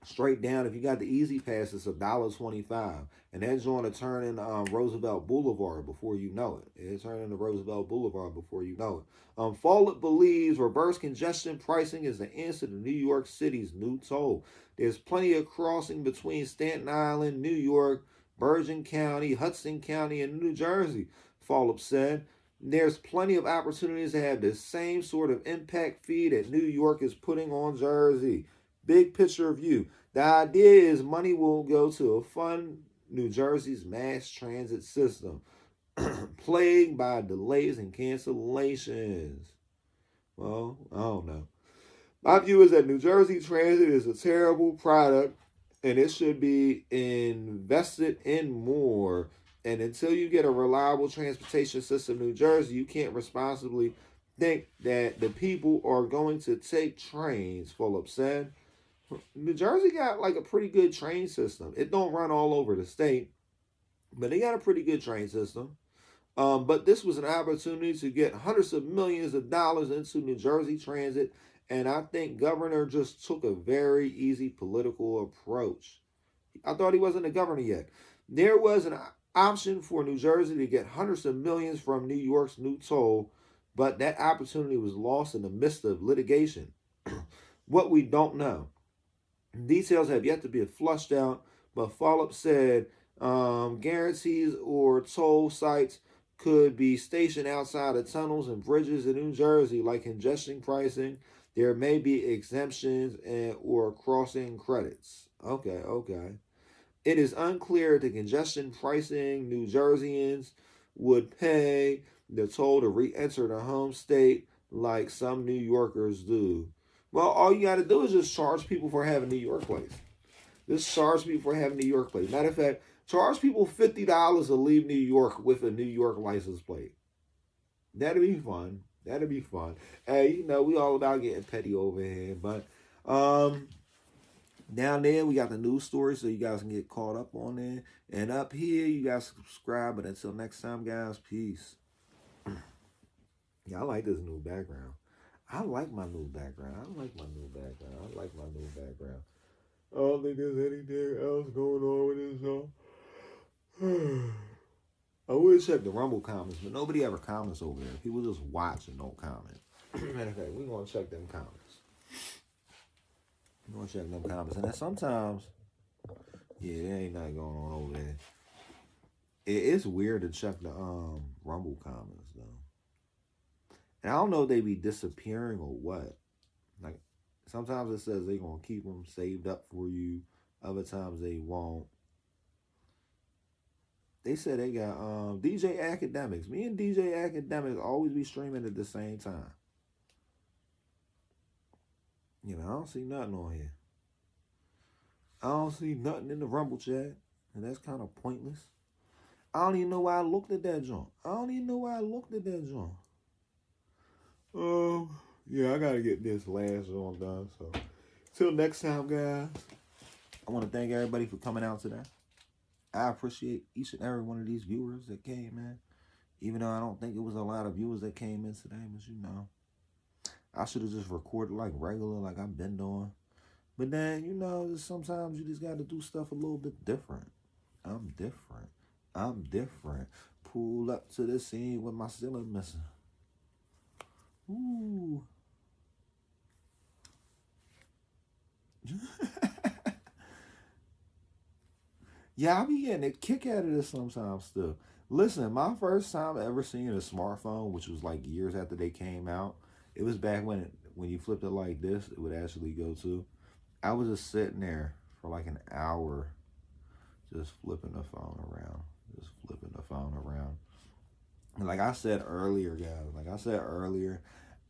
straight down. If you got the Easy Pass, it's $1.25. And that's going to turn into Roosevelt Boulevard before you know it. It's turning into Roosevelt Boulevard before you know it. Follett believes reverse congestion pricing is the answer to New York City's new toll. There's plenty of crossing between Staten Island, New York, Bergen County, Hudson County, and New Jersey, Follett said. There's plenty of opportunities to have the same sort of impact fee that New York is putting on Jersey. Big picture view. The idea is money will go to fund New Jersey's mass transit system, plagued by delays and cancellations. Well, I don't know. My view is that New Jersey Transit is a terrible product, and it should be invested in more. And until you get a reliable transportation system in New Jersey, you can't responsibly think that the people are going to take trains, Follett said. New Jersey got like a pretty good train system. It don't run all over the state, but they got a pretty good train system. But this was an opportunity to get hundreds of millions of dollars into New Jersey Transit, and I think governor just took a very easy political approach. I thought he wasn't a governor yet. There was an option for New Jersey to get hundreds of millions from New York's new toll, but that opportunity was lost in the midst of litigation. What we don't know. Details have yet to be flushed out, but Follett said guarantees or toll sites could be stationed outside of tunnels and bridges in New Jersey, like congestion pricing. There may be exemptions or crossing credits. Okay. It is unclear if the congestion pricing New Jerseyans would pay the toll to re-enter the home state like some New Yorkers do. Well, all you got to do is just charge people for having New York plates. Just charge people for having New York plates. Matter of fact, charge people $50 to leave New York with a New York license plate. That'd be fun. Hey, you know, we all about getting petty over here. But down there, we got the news story, so you guys can get caught up on there. And up here, you guys subscribe. But until next time, guys, peace. Yeah, I like this new background. I like my new background. I don't think there's anything else going on with this. I would check the Rumble comments, but nobody ever comments over there. People just watch and don't comment. Matter of fact, we're going to check them comments. And then sometimes, yeah, there ain't nothing going on over there. It's weird to check the Rumble comments, though. And I don't know if they be disappearing or what. Like, sometimes it says they're going to keep them saved up for you. Other times they won't. They said they got DJ Academics. Me and DJ Academics always be streaming at the same time. You know, I don't see nothing on here. I don't see nothing in the Rumble chat. And that's kind of pointless. I don't even know why I looked at that joint. Yeah, I gotta get this last one done. So, till next time, guys. I want to thank everybody for coming out today. I appreciate each and every one of these viewers that came in. Even though I don't think it was a lot of viewers that came in today, but you know, I should have just recorded like regular, like I've been doing. But then, you know, sometimes you just got to do stuff a little bit different. I'm different. Pull up to the scene with my ceiling missing. Ooh. Yeah, I be getting a kick out of this sometimes still. Listen, my first time ever seeing a smartphone, which was like years after they came out, it was back when you flipped it like this, it would actually go to. I was just sitting there for like an hour, just flipping the phone around. And like I said earlier, guys,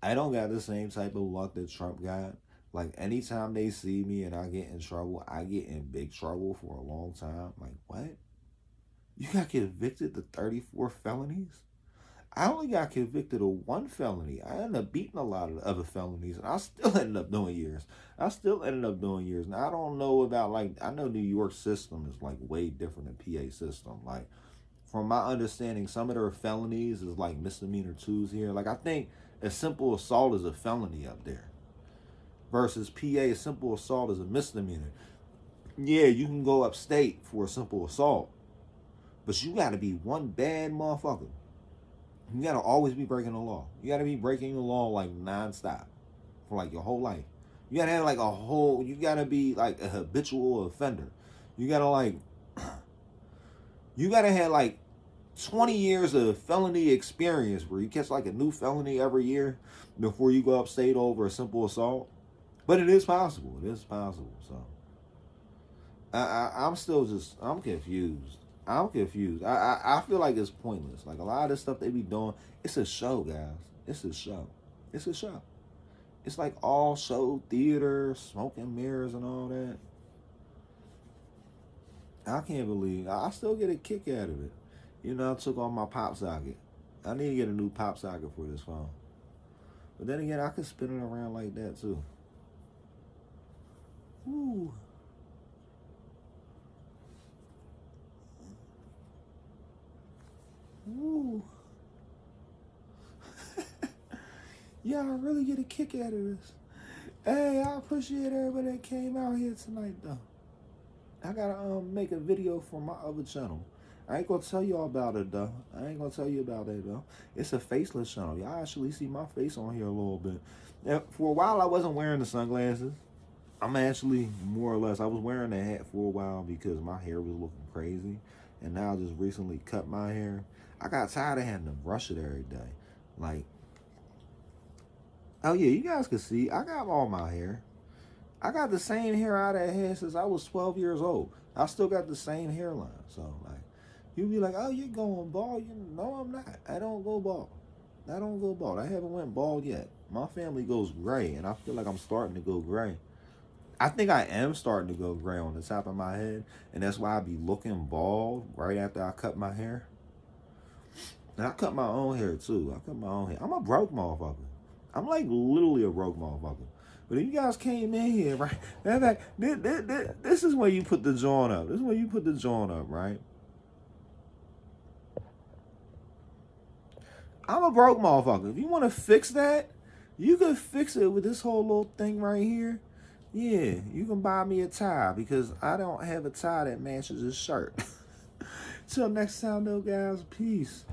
I don't got the same type of luck that Trump got. Like, anytime they see me and I get in trouble, I get in big trouble for a long time. Like, what? You got convicted to 34 felonies? I only got convicted of 1 felony. I ended up beating a lot of the other felonies, and I still ended up doing years. Now, I don't know about, like, I know New York system is, like, way different than PA system. Like, from my understanding, some of their felonies is, like, misdemeanor 2s here. Like, I think a simple assault is a felony up there. Versus PA, a simple assault is a misdemeanor. Yeah, you can go upstate for a simple assault. But you got to be one bad motherfucker. You got to always be breaking the law. You got to be breaking the law like nonstop for like your whole life. You got to have like you got to be like a habitual offender. You got to have like 20 years of felony experience where you catch like a new felony every year before you go upstate over a simple assault. But it is possible. So I'm confused. I feel like it's pointless. Like, a lot of this stuff they be doing, it's a show, guys. It's a show. It's like all show theater, smoke and mirrors and all that. I can't believe, I still get a kick out of it. You know, I took on my pop socket. I need to get a new pop socket for this phone. But then again, I could spin it around like that too. Ooh. Ooh. Yeah, I really get a kick out of this. Hey, I appreciate everybody that came out here tonight, though. I gotta make a video for my other channel. I ain't gonna tell y'all about it, though. It's a faceless channel. Y'all actually see my face on here a little bit. Now, for a while, I wasn't wearing the sunglasses. I'm actually, more or less, I was wearing the hat for a while because my hair was looking crazy. And now I just recently cut my hair. I got tired of having to brush it every day. Like, oh yeah, you guys can see, I got all my hair. I got the same hair I had since I was 12 years old. I still got the same hairline. So, like, you'll be like, oh, you're going bald. No, I'm not. I don't go bald. I haven't went bald yet. My family goes gray, and I feel like I'm starting to go gray. I think I am starting to go gray on the top of my head, and that's why I be looking bald right after I cut my hair. And I cut my own hair, too. I'm a broke motherfucker. I'm like literally a broke motherfucker. But if you guys came in here, right, this is where you put the joint up. Right? I'm a broke motherfucker. If you want to fix that, you can fix it with this whole little thing right here. Yeah, you can buy me a tie because I don't have a tie that matches this shirt. Till next time, though, guys. Peace.